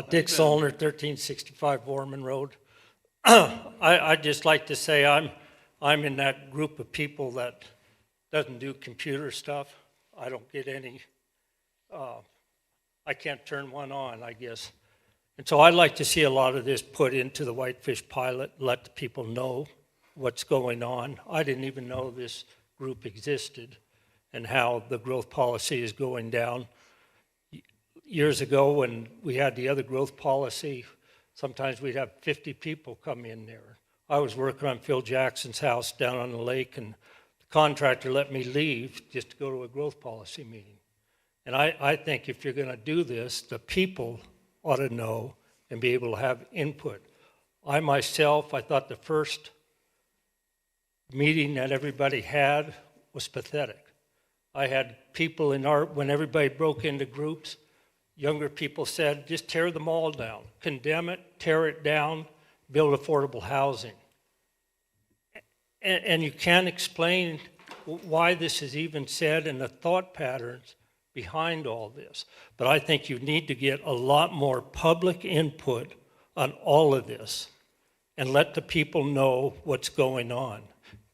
Dick Zollner, 1365 Borman Road. I'd just like to say I'm in that group of people that doesn't do computer stuff. I don't get any I can't turn one on, I guess. And so I'd like to see a lot of this put into the Whitefish pilot, let the people know what's going on. I didn't even know this group existed and how the growth policy is going down. Years ago, when we had the other growth policy, sometimes we'd have 50 people come in there. I was working on Phil Jackson's house down on the lake, and the contractor let me leave just to go to a growth policy meeting. And I think if you're going to do this, the people ought to know and be able to have input. I thought the first meeting that everybody had was pathetic. I had people when everybody broke into groups, younger people said, just tear them all down, condemn it, tear it down, build affordable housing. And you can't explain why this is even said and the thought patterns behind all this. But I think you need to get a lot more public input on all of this and let the people know what's going on.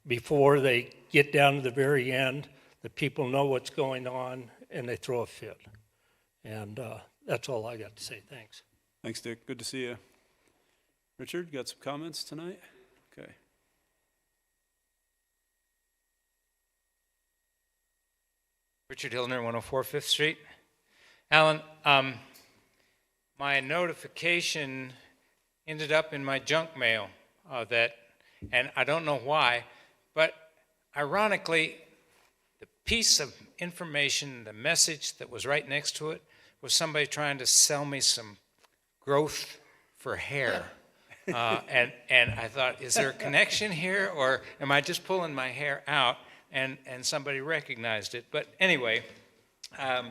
Before they get down to the very end, the people know what's going on and they throw a fit. And that's all I got to say. Thanks. Thanks, Dick. Good to see you. Richard, got some comments tonight? Okay. Richard Hillner, 104 Fifth Street. Alan, my notification ended up in my junk mail and I don't know why, but ironically, the piece of information, the message that was right next to it was somebody trying to sell me some growth for hair. And I thought, is there a connection here, or am I just pulling my hair out? And somebody recognized it. But anyway, a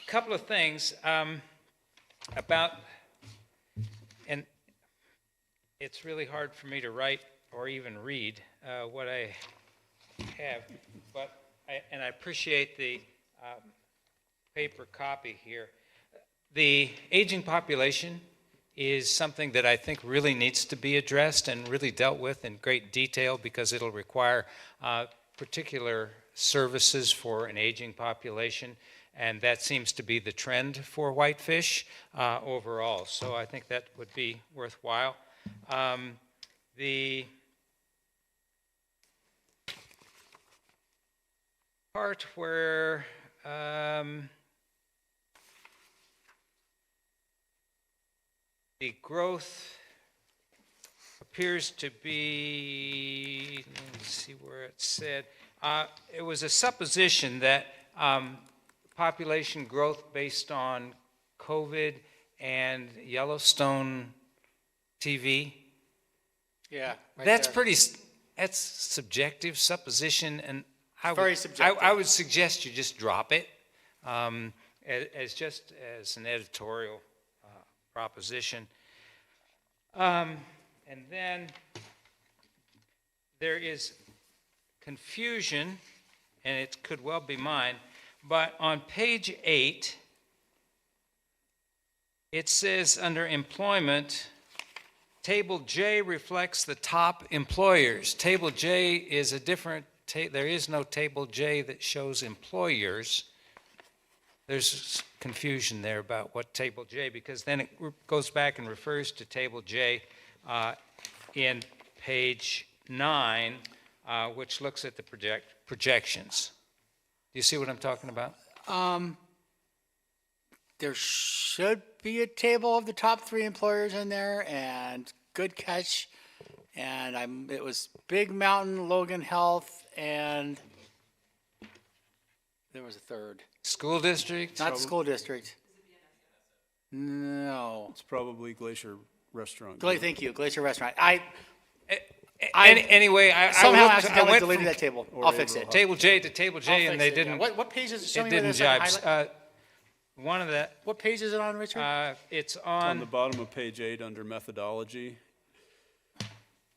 couple of things about, and it's really hard for me to write or even read what I have, but I appreciate the paper copy here. The aging population is something that I think really needs to be addressed and really dealt with in great detail, because it'll require particular services for an aging population, and that seems to be the trend for Whitefish overall. So I think that would be worthwhile. The part where the growth appears to be, let me see where it said, it was a supposition that population growth based on COVID and Yellowstone TV. Yeah. right That's there. that's subjective supposition, and Very subjective. I would suggest you just drop it as just as an editorial proposition. And then there is confusion, and it could well be mine, but on page 8, it says under employment, Table J reflects the top employers. Table J is a different, there is no Table J that shows employers. There's confusion there about what Table J, because then it goes back and refers to Table J in page 9, which looks at the projections. Do you see what I'm talking about? There should be a table of the top 3 employers in there, and good catch. And it was Big Mountain, Logan Health, and there was a third. School district? Not school district. No. It's probably Glacier Restaurant. Thank you, Glacier Restaurant. Anyway, I somehow looked, I accidentally went deleted from that table. Or I'll fix it. Table J to Table I'll J, and fix they it, didn't. yeah. What page is it? Show It me where didn't there's a highlight. jibe. One of the. What page is it on, Richard? It's On the on. bottom of page 8 under methodology,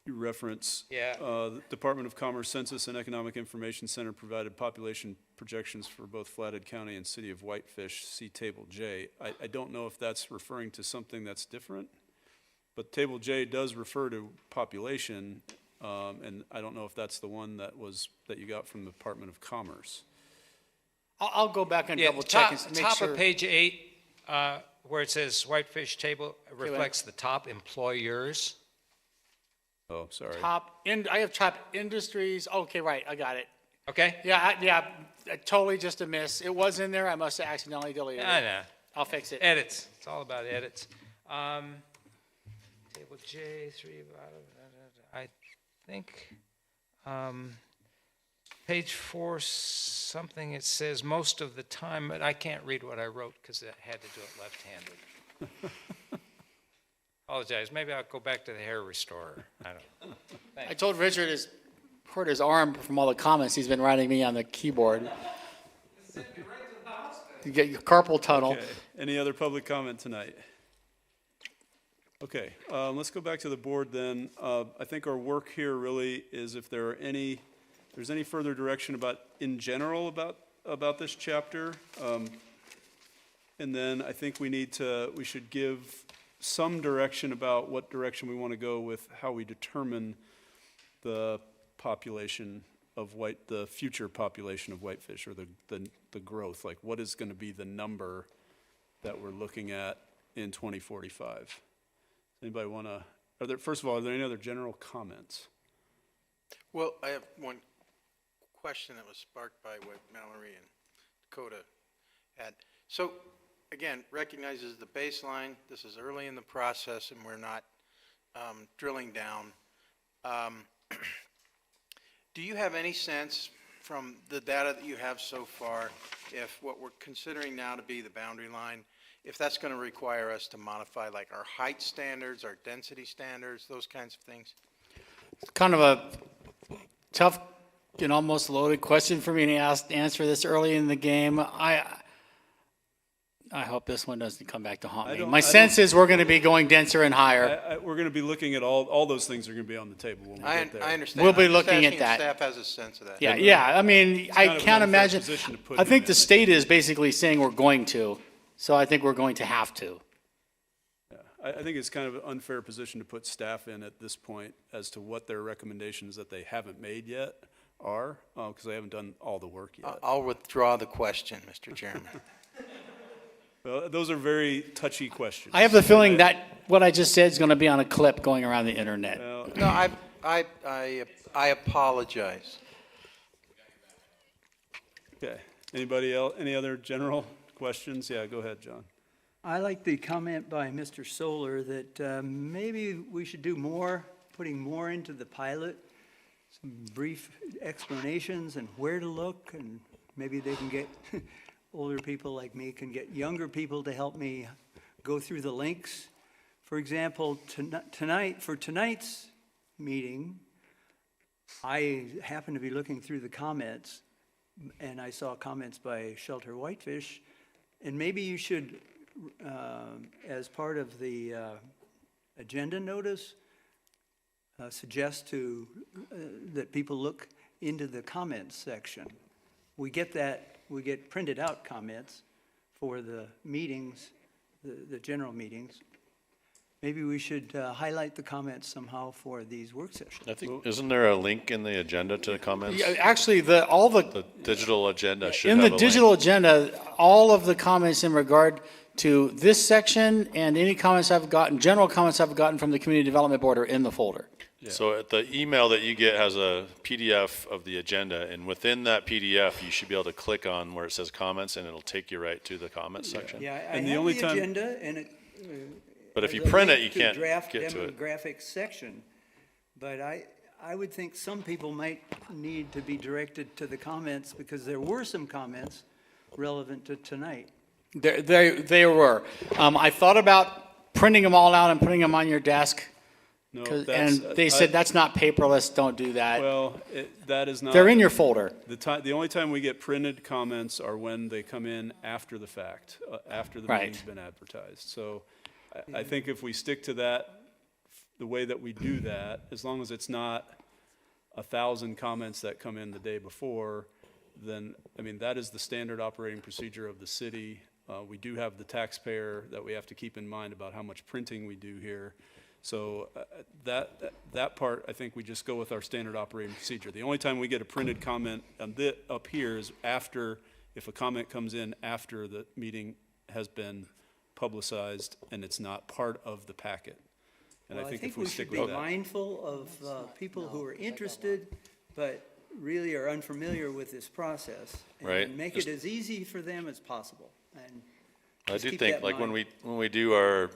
you reference Yeah. the Department of Commerce Census and Economic Information Center provided population projections for both Flathead County and City of Whitefish. See Table J. I don't know if that's referring to something that's different, but Table J does refer to population, and I don't know if that's the one that you got from the Department of Commerce. I'll go back and Yeah, double check and make top sure. of page 8, where it says Whitefish table reflects the top employers. Oh, sorry. I have top industries. Okay, right, I got it. Okay? Yeah, totally just a miss. It was in there. I must have accidentally deleted I it. know. I'll fix it. Edits. It's all about edits. Table J, 3, I think, page 4, something, it says most of the time, but I can't read what I wrote because I had to do it left-handed. Apologize. Maybe I'll go back to the hair restorer. I don't know. I told Richard has hurt his arm from all the comments he's been writing me on the keyboard. You get your carpal tunnel. Okay. Any other public comment tonight? Okay, let's go back to the board then. I think our work here really is if there's any further direction in general about this chapter. And then I think we should give some direction about what direction we want to go with how we determine the population of the future population of whitefish, or the growth. Like, what is going to be the number that we're looking at in 2045? Anybody want to, first of all, are there any other general comments? Well, I have one question that was sparked by what Mallory and Dakota had. So, again, recognizes the baseline. This is early in the process, and we're not drilling down. Do you have any sense from the data that you have so far if what we're considering now to be the boundary line, if that's going to require us to modify like our height standards, our density standards, those kinds of things? Kind of a tough and almost loaded question for me to answer this early in the game. I hope this one doesn't come back to haunt me. My sense is we're going to be going denser and higher. We're going to be looking at all those things are going to be on the table when we get there. I understand. We'll be I'm just looking at asking if that. Staff has a sense of that. Yeah. I mean, I kind of an can't unfair imagine. position to put I him think in. the state is basically saying we're going to. So I think we're going to have to. I think it's kind of an unfair position to put staff in at this point as to what their recommendations that they haven't made yet are, because they haven't done all the work yet. I'll withdraw the question, Mr. Chairman. Well, those are very touchy questions. I have the feeling that what I just said is going to be on a clip going around the internet. Well, No, I apologize. okay. Anybody else? Any other general questions? Yeah, go ahead, John. I like the comment by Mr. Solar that maybe we should do more, putting more into the pilot, some brief explanations and where to look, and maybe they can get, older people like me can get younger people to help me go through the links. For example, for tonight's meeting, I happened to be looking through the comments, and I saw comments by Shelter Whitefish, and maybe you should, as part of the agenda notice, suggest that people look into the comments section. We get printed out comments for the meetings, the general meetings. Maybe we should highlight the comments somehow for these work sessions. I think, isn't there a link in the agenda to the comments? Yeah, actually, the digital agenda should in have the a digital link. agenda, all of the comments in regard to this section and any comments I've gotten, general comments I've gotten from the Community Development Board are in the folder. So the email that you get has a PDF of the agenda, and within that PDF, you should be able to click on where it says comments, and it'll take you right to the comments section. Yeah, I And the have only the time- agenda, and it. But if you there's a print it, link you to can't draft get to it. demographics section, but I would think some people might need to be directed to the comments, because there were some comments relevant to tonight. They were. I thought about printing them all out and putting them on your desk, No, and they said that's not paperless, don't do that. Well, that is not. They're in your folder. The only time we get printed comments are when they come in after the fact, after the Right. meeting's been advertised. So I think if we stick to that, the way that we do that, as long as it's not 1,000 comments that come in the day before, then, I mean, that is the standard operating procedure of the city. We do have the taxpayer that we have to keep in mind about how much printing we do here. So that part, I think we just go with our standard operating procedure. The only time we get a printed comment up here is after if a comment comes in after the meeting has been publicized and it's not part of the packet. And Well, I think if we we stick should with be that. mindful of people who are interested, but really are unfamiliar with this process. Right. And make it as easy for them as possible. And I just do keep think, that in like, when mind. we do our,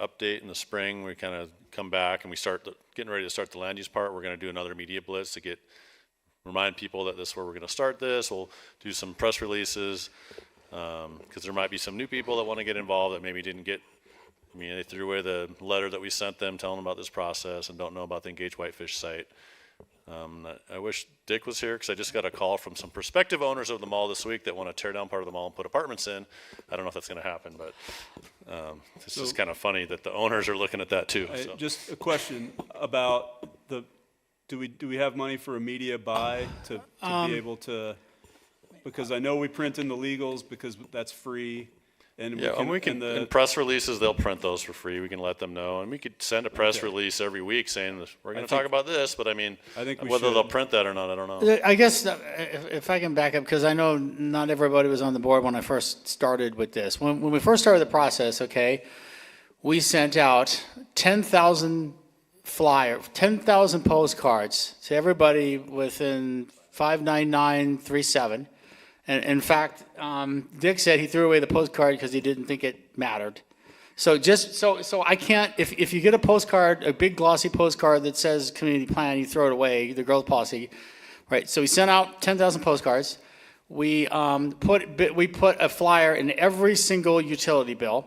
update in the spring, we kind of come back and we start getting ready to start the land use part. We're going to do another media blitz to remind people that this is where we're going to start this. We'll do some press releases, because there might be some new people that want to get involved that maybe didn't get, they threw away the letter that we sent them telling them about this process and don't know about the Engage Whitefish site. I wish Dick was here, because I just got a call from some prospective owners of the mall this week that want to tear down part of the mall and put apartments in. I don't know if that's going to happen, but it's just kind of funny that the owners are looking at that too. So. Just a question about do we have money for a media buy to be able to, because I know we print in the legals because that's free. And Yeah, and we can, in press releases, they'll print those for free. We can let them know. And we could send a press release every week saying, we're going to talk about this, but I think we whether should. they'll print that or not, I don't know. I guess if I can back up, because I know not everybody was on the board when I first started with this. When we first started the process, okay, we sent out 10,000 postcards to everybody within 59937. And in fact, Dick said he threw away the postcard because he didn't think it mattered. So so I can't, if you get a postcard, a big glossy postcard that says community plan, you throw it away, the growth policy, right? So we sent out 10,000 postcards. We put a flyer in every single utility bill.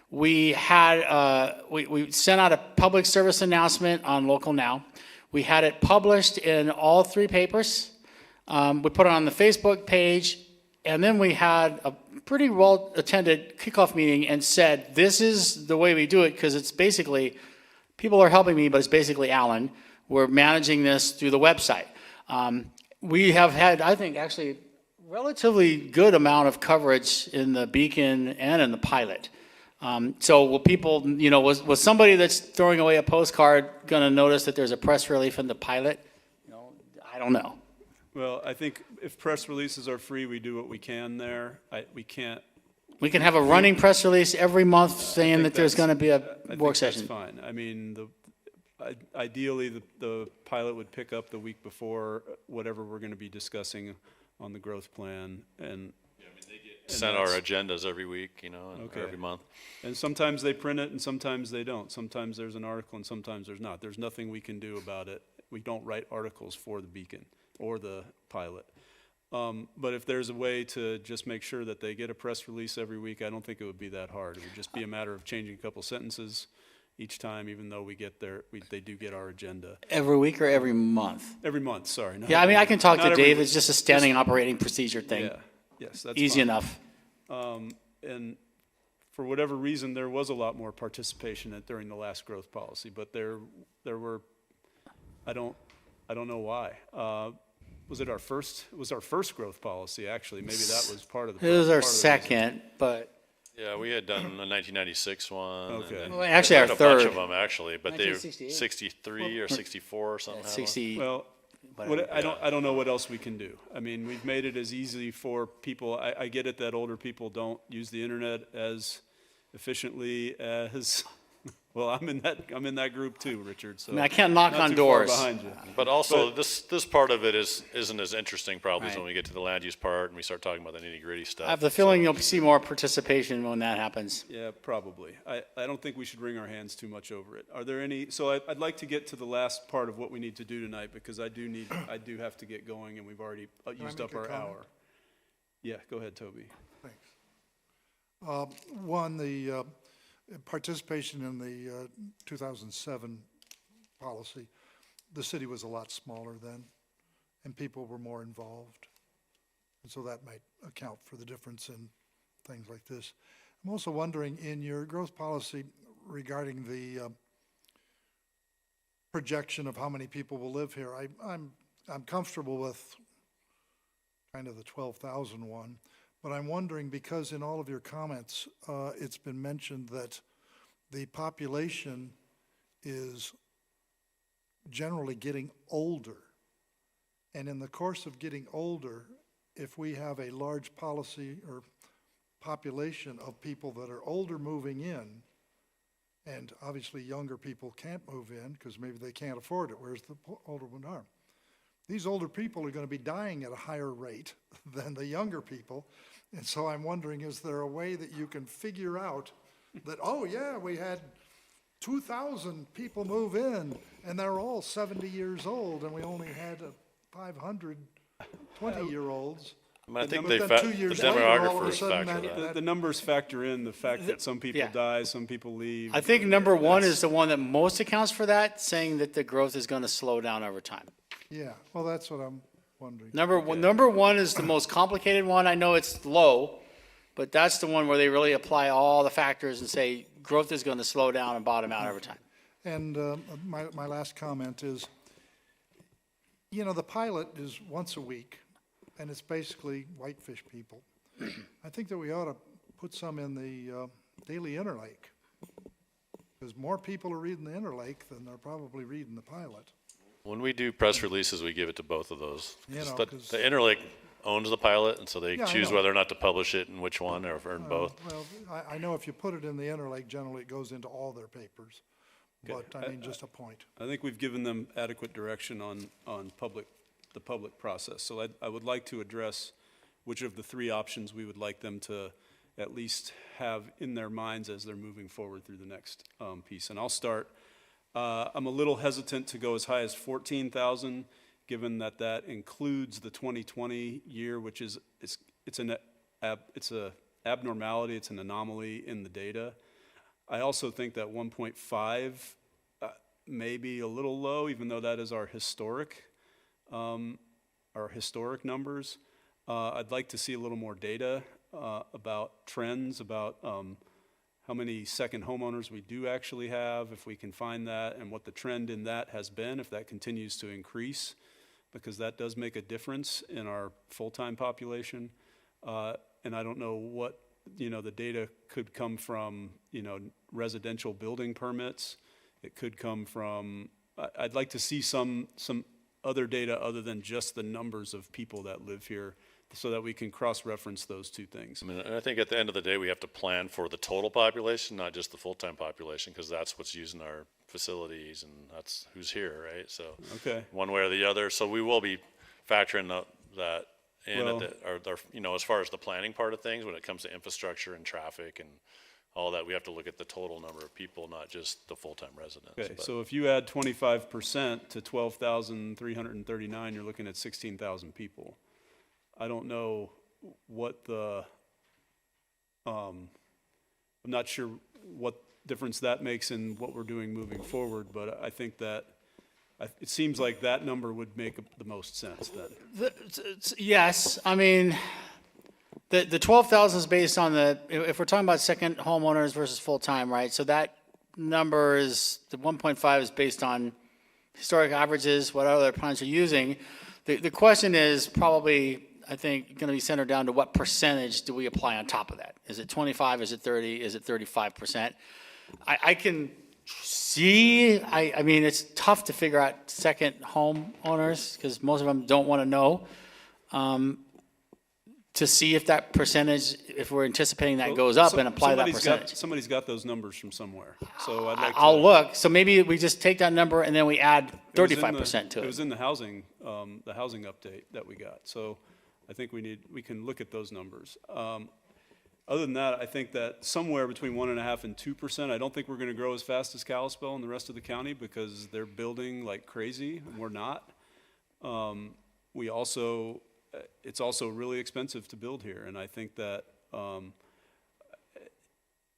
We had we sent out a public service announcement on Local Now. We had it published in all 3 papers. We put it on the Facebook page, and then we had a pretty well-attended kickoff meeting and said, this is the way we do it, because it's basically, people are helping me, but it's basically Alan. We're managing this through the website. We have had, I think, actually relatively good amount of coverage in the Beacon and in the pilot. So will people, was somebody that's throwing away a postcard going to notice that there's a press release in the pilot? I don't know. Well, I think if press releases are free, we do what we can there. We can't. We can have a running press release every month saying that there's going to be a work session. That's fine. I mean, ideally, the pilot would pick up the week before whatever we're going to be discussing on the growth plan, and Send our agendas every week, and Okay. every month. And sometimes they print it and sometimes they don't. Sometimes there's an article and sometimes there's not. There's nothing we can do about it. We don't write articles for the Beacon or the pilot. But if there's a way to just make sure that they get a press release every week, I don't think it would be that hard. It would just be a matter of changing a couple sentences each time, even though they do get our agenda. Every week or every month? Every month, sorry. Yeah, I mean, I can talk to every Dave. week. It's just a standing operating procedure thing. Yeah, yes, that's Easy fine. enough. And for whatever reason, there was a lot more participation during the last growth policy, but there were, I don't know why. Was it our first? It was our first growth policy, actually. Maybe that was part of the. It was our part of the reason. second, but Yeah, we had done a 1996 one. and Okay. then Well, actually, there's our a bunch third. of them, actually, but they were 1968. 63 or 64 or something. 60. Well, I don't know what else we can do. I mean, we've made it as easy for people. I get it that older people don't use the internet as efficiently as. Well, I'm in that group too, Richard. So I mean, I can't knock not on too far doors. behind you. But also, this part of it isn't as interesting probably as Right. when we get to the land use part and we start talking about the nitty gritty stuff. I have the feeling you'll see more participation when that happens. Yeah, probably. I don't think we should wring our hands too much over it. Are there any? So I'd like to get to the last part of what we need to do tonight because I do have to get going and we've already used up our hour. Yeah, go ahead, Toby. One, the participation in the 2007 policy, the city was a lot smaller then, and people were more involved. And so that might account for the difference in things like this. I'm also wondering, in your growth policy regarding the projection of how many people will live here, I'm comfortable with kind of the 12,000 one. But I'm wondering, because in all of your comments, it's been mentioned that the population is generally getting older. And in the course of getting older, if we have a large policy or population of people that are older moving in, and obviously younger people can't move in because maybe they can't afford it, whereas the older ones are. These older people are going to be dying at a higher rate than the younger people. And so I'm wondering, is there a way that you can figure out that, oh yeah, we had 2,000 people move in and they're all 70 years old and we only had 500 20-year-olds. I mean, I think But they, then 2 the years later, all of a demographers sudden factor that. The numbers factor in the fact that some people Yeah. die, some people leave. I think number one is the one that most accounts for that, saying that the growth is going to slow down over time. Yeah, well, that's what I'm wondering. Number one is the most complicated one. I know it's low, but that's the one where they really apply all the factors and say growth is going to slow down and bottom out over time. And my last comment is, you know, the pilot is once a week, and it's basically Whitefish people. I think that we ought to put some in the Daily Interlake, because more people are reading the Interlake than they're probably reading the pilot. When we do press releases, we give it to both of those. You know, The 'cause- the Interlake owns the pilot, and so they Yeah, I choose know. whether or not to publish it and which one, or in both. Well, I know if you put it in the Interlake, generally it goes into all their papers. But, I mean, just a point. I think we've given them adequate direction on the public process. So I would like to address which of the three options we would like them to at least have in their minds as they're moving forward through the next piece. And I'll start. I'm a little hesitant to go as high as 14,000, given that that includes the 2020 year, which is, it's a abnormality, it's an anomaly in the data. I also think that 1.5 may be a little low, even though that is our historic numbers. I'd like to see a little more data about trends, about how many second homeowners we do actually have, if we can find that, and what the trend in that has been, if that continues to increase, because that does make a difference in our full-time population. And I don't know what, you know, the data could come from, you know, residential building permits. It could come from, I'd like to see some other data other than just the numbers of people that live here, so that we can cross-reference those two things. I mean, and I think at the end of the day, we have to plan for the total population, not just the full-time population, because that's what's using our facilities and that's who's here, right? So, Okay. one way or the other. So we will be factoring that in, Well- you know, as far as the planning part of things, when it comes to infrastructure and traffic and all that, we have to look at the total number of people, not just the full-time residents. Okay, But- so if you add 25% to 12,339, you're looking at 16,000 people. I don't know what I'm not sure what difference that makes in what we're doing moving forward, but I think that, it seems like that number would make the most sense then. Yes, I mean, the 12,000 is based on if we're talking about second homeowners versus full-time, right? So that number is, the 1.5 is based on historic averages, what other plans are using. The question is probably, I think, going to be centered down to what percentage do we apply on top of that? Is it 25, is it 30, is it 35%? I can see, I mean, it's tough to figure out second home owners because most of them don't want to know. To see if that percentage, if we're anticipating that goes up and apply that percentage. Somebody's got those numbers from somewhere, so I'd like to. I'll look, so maybe we just take that number and then we add It was in 35% to It was it. in the housing update that we got, so I think we can look at those numbers. Other than that, I think that somewhere between 1.5% and 2%, I don't think we're gonna grow as fast as Kalispell and the rest of the county because they're building like crazy, and we're not. It's also really expensive to build here, and I think that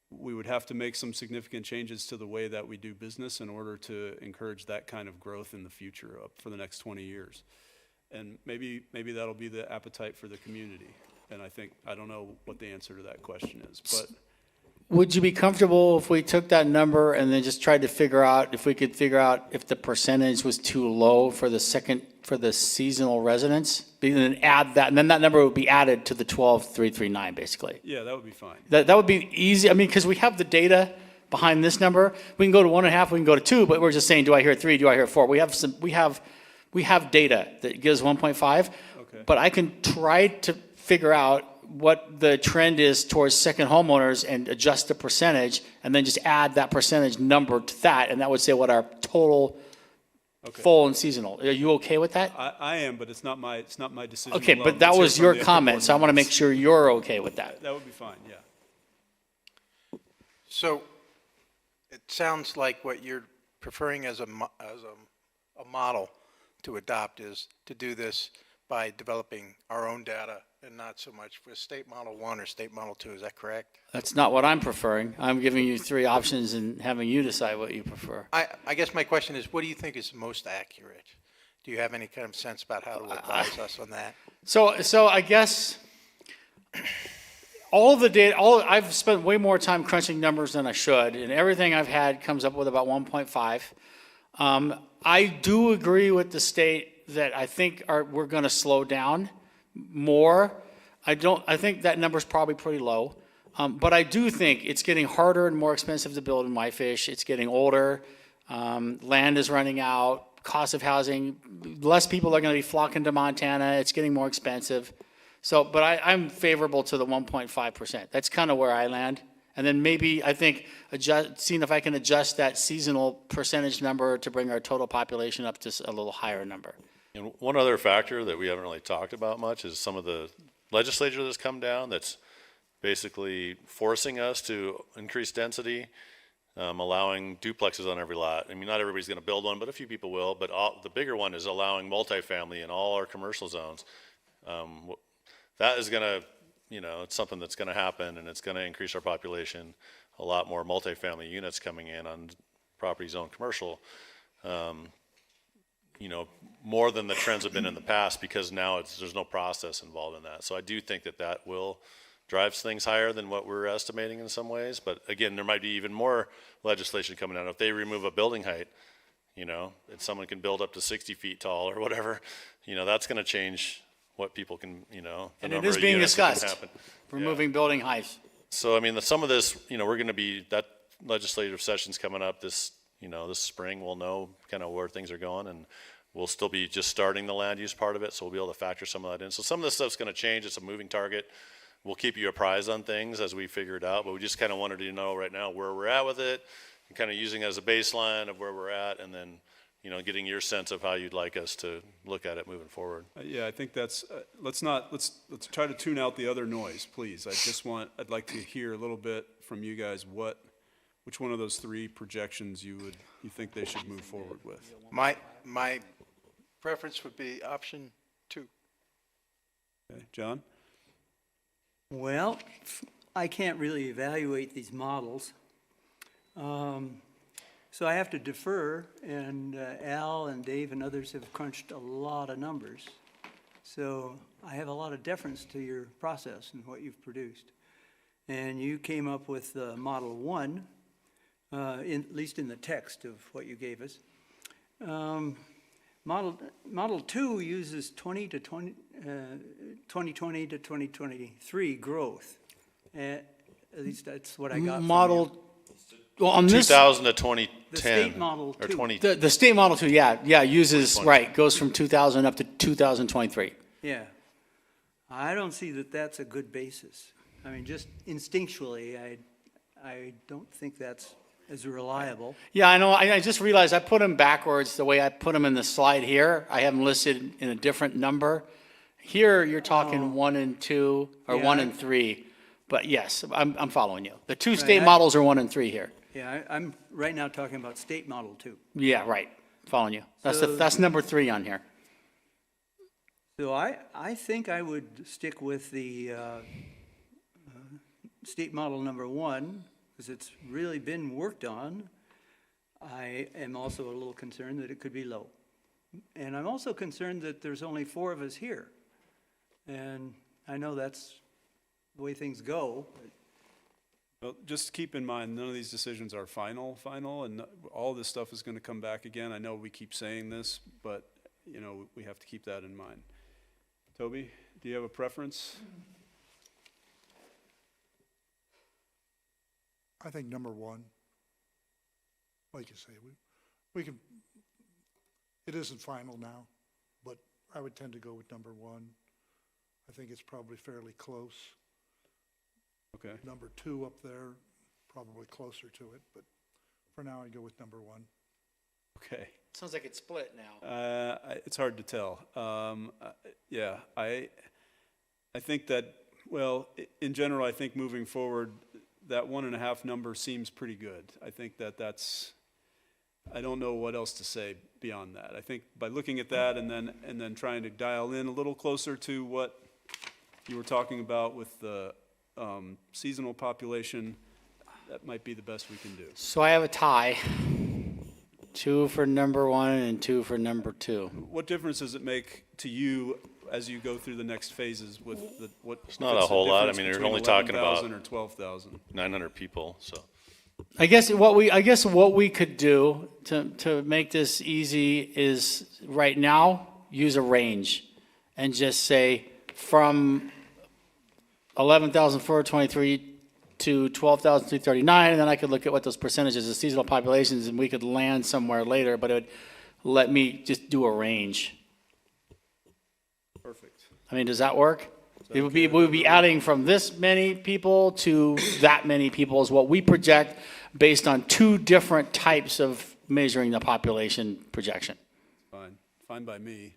we would have to make some significant changes to the way that we do business in order to encourage that kind of growth in the future for the next 20 years. And maybe that'll be the appetite for the community. And I don't know what the answer to that question is, but Would you be comfortable if we took that number and then just tried to figure out, if we could figure out if the percentage was too low for the seasonal residents? And then add that, and then that number would be added to the 12,339, basically. yeah, that would be fine. That would be easy, I mean, because we have the data behind this number. We can go to 1.5, we can go to 2, but we're just saying, do I hear 3, do I hear 4? We have data that gives 1.5. Okay. But I can try to figure out what the trend is towards second homeowners and adjust the percentage, and then just add that percentage number to that, and that would say what our total Okay. full and seasonal. Are you okay with that? I am, but it's not my decision Okay, alone. but that Let's hear was from your the other comment, board so I want to members. make sure you're okay with that. That would be fine, yeah. So it sounds like what you're preferring as a model to adopt is to do this by developing our own data and not so much with State Model 1 or State Model 2. Is that correct? That's not what I'm preferring. I'm giving you three options and having you decide what you prefer. I guess my question is, what do you think is most accurate? Do you have any kind of sense about how to advise us on that? So I guess all the data, I've spent way more time crunching numbers than I should, and everything I've had comes up with about 1.5. I do agree with the state that I think we're going to slow down more. I think that number's probably pretty low. But I do think it's getting harder and more expensive to build in Whitefish. It's getting older. Land is running out. Cost of housing, less people are going to be flocking to Montana. It's getting more expensive. So, but I'm favorable to the 1.5%. That's kind of where I land. And then maybe, I think, seeing if I can adjust that seasonal percentage number to bring our total population up to a little higher number. And one other factor that we haven't really talked about much is some of the legislature that's come down that's basically forcing us to increase density, allowing duplexes on every lot. I mean, not everybody's going to build one, but a few people will. But the bigger one is allowing multifamily in all our commercial zones. That is going to, it's something that's going to happen, and it's going to increase our population. A lot more multifamily units coming in on property zone commercial. More than the trends have been in the past, because now there's no process involved in that. So I do think that will drive things higher than what we're estimating in some ways. But again, there might be even more legislation coming out. If they remove a building height, and someone can build up to 60 feet tall or whatever, that's going to change what people can, the And number it is of being units that can discussed, happen. removing building heights. So, I mean, some of this, we're going to be, that legislative session's coming up this spring. We'll know kind of where things are going, and we'll still be just starting the land use part of it, so we'll be able to factor some of that in. So some of this stuff's going to change. It's a moving target. We'll keep you apprised on things as we figure it out, but we just kind of wanted you to know right now where we're at with it, and kind of using it as a baseline of where we're at, and then, getting your sense of how you'd like us to look at it moving forward. Yeah, I think that's, let's try to tune out the other noise, please. I'd like to hear a little bit from you guys which one of those three projections you think they should move forward with. My preference would be option 2. Okay, John? Well, I can't really evaluate these models. So I have to defer, and Al and Dave and others have crunched a lot of numbers. So I have a lot of deference to your process and what you've produced. And you came up with Model 1, at least in the text of what you gave us. Model 2 uses 2020 to 2023 growth. At least that's what I got from you. Well, on this, 2000 to 2010. The state model or 2. 20. the state model 2, uses, right, goes from 2000 up to 2023. Yeah. I don't see that that's a good basis. I mean, just instinctually, I don't think that's as reliable. Yeah, I know. I just realized I put them backwards the way I put them in the slide here. I have them listed in a different number. Here, you're talking 1 and 2, or Yeah, 1 and 3. But yes, I'm following you. The two Right, state models are 1 and 3 here. Yeah, I'm right now talking about state model 2. Yeah, right. Following you. So- That's number 3 on here. So I think I would stick with the state model number 1, because it's really been worked on. I am also a little concerned that it could be low. And I'm also concerned that there's only 4 of us here. And I know that's the way things go. Well, just keep in mind, none of these decisions are final, and all this stuff is going to come back again. I know we keep saying this, but, we have to keep that in mind. Toby, do you have a preference? I think number 1, like you say, we can, it isn't final now, but I would tend to go with number one. I think it's probably fairly close. Okay. Number two up there, probably closer to it, but for now, I'd go with number one. Okay. Sounds like it's split now. It's hard to tell. Yeah, I think that, well, in general, I think moving forward, that 1.5 number seems pretty good. I think that that's, I don't know what else to say beyond that. I think by looking at that and then trying to dial in a little closer to what you were talking about with the seasonal population, that might be the best we can do. So I have a tie. 2 for number 1 and 2 for number 2. What difference does it make to you as you go through the next phases with the, what? It's not a whole lot. I mean, you're only talking about 11,000 or 12,000. 900 people, so. I guess what we could do to make this easy is right now use a range and just say from 11,423 to 12,339, and then I could look at what those percentages of seasonal populations, and we could land somewhere later, but it would let me just do a range. Perfect. I mean, does that work? We would be adding from this many people to that many people is what we project based on 2 different types of measuring the population projection. Fine. Fine by me.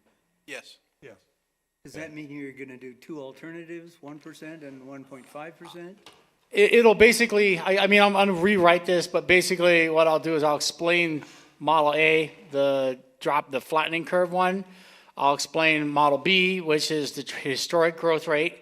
Yes. Yes. Does that mean you're gonna do 2 alternatives, 1% and 1.5%? It'll basically, I mean, I'm gonna rewrite this, but basically what I'll do is I'll explain Model A, the flattening curve one. I'll explain Model B, which is the historic growth rate.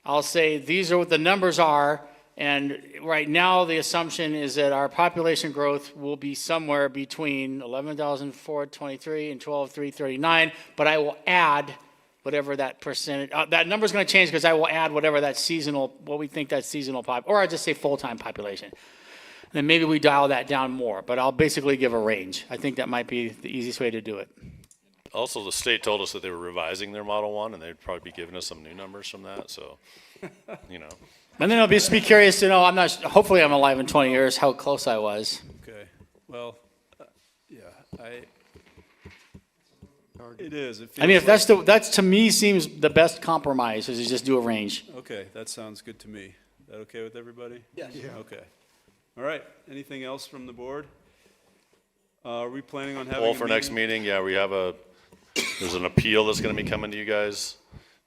I'll say these are what the numbers are, and right now the assumption is that our population growth will be somewhere between 11,423 and 12,339, but I will add whatever that percentage, that number's gonna change because I will add whatever that seasonal, what we think that seasonal or I just say full-time population. Then maybe we dial that down more, but I'll basically give a range. I think that might be the easiest way to do it. Also, the state told us that they were revising their Model 1, and they'd probably be giving us some new numbers from that, so, you know. And then I'll just be curious to know, hopefully I'm alive in 20 years, how close I was. Okay. Well, yeah, it is. It I mean, if feels that's to me seems the best compromise is to just do a range. okay, that sounds good to me. Is that okay with everybody? Yes. Yeah. Okay. All right. Anything else from the board? Are we planning on having Well, a for next meeting, yeah, there's an appeal that's gonna be coming to you guys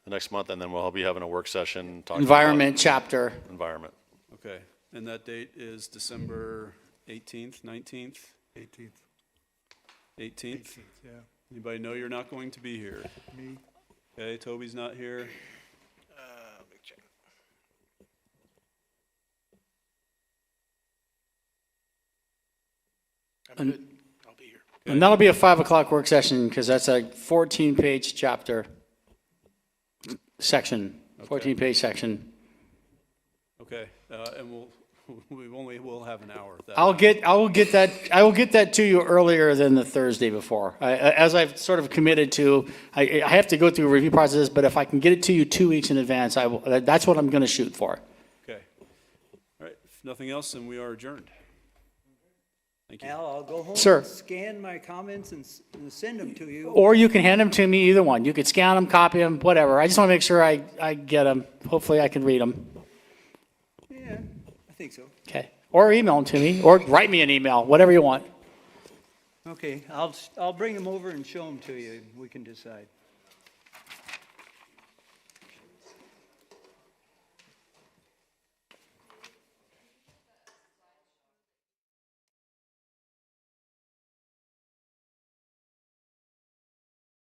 the next month, and then we'll be having a work session talking about Environment chapter. environment. Okay. And that date is December 18th, 19th, 18th. 18th? Yeah, Anybody know you're not going to be here? me. Okay, Toby's not here. Let me check. I'm good. I'll be here. And that'll be a 5 o'clock work session because that's a 14-page chapter section, 14-page section. Okay, and we'll have an hour. I will get that to you earlier than the Thursday before. As I've sort of committed to, I have to go through a review process, but if I can get it to you 2 weeks in advance, that's what I'm going to shoot for. Okay. All right, if nothing else, then we are adjourned. Thank you. Al, I'll go home Sir. and scan my comments and send them to you. Or you can hand them to me, either one. You could scan them, copy them, whatever. I just want to make sure I get them. Hopefully I can read them. Yeah, I think so. Okay. Or email them to me, or write me an email, whatever you want. Okay, I'll bring them over and show them to you, and we can decide.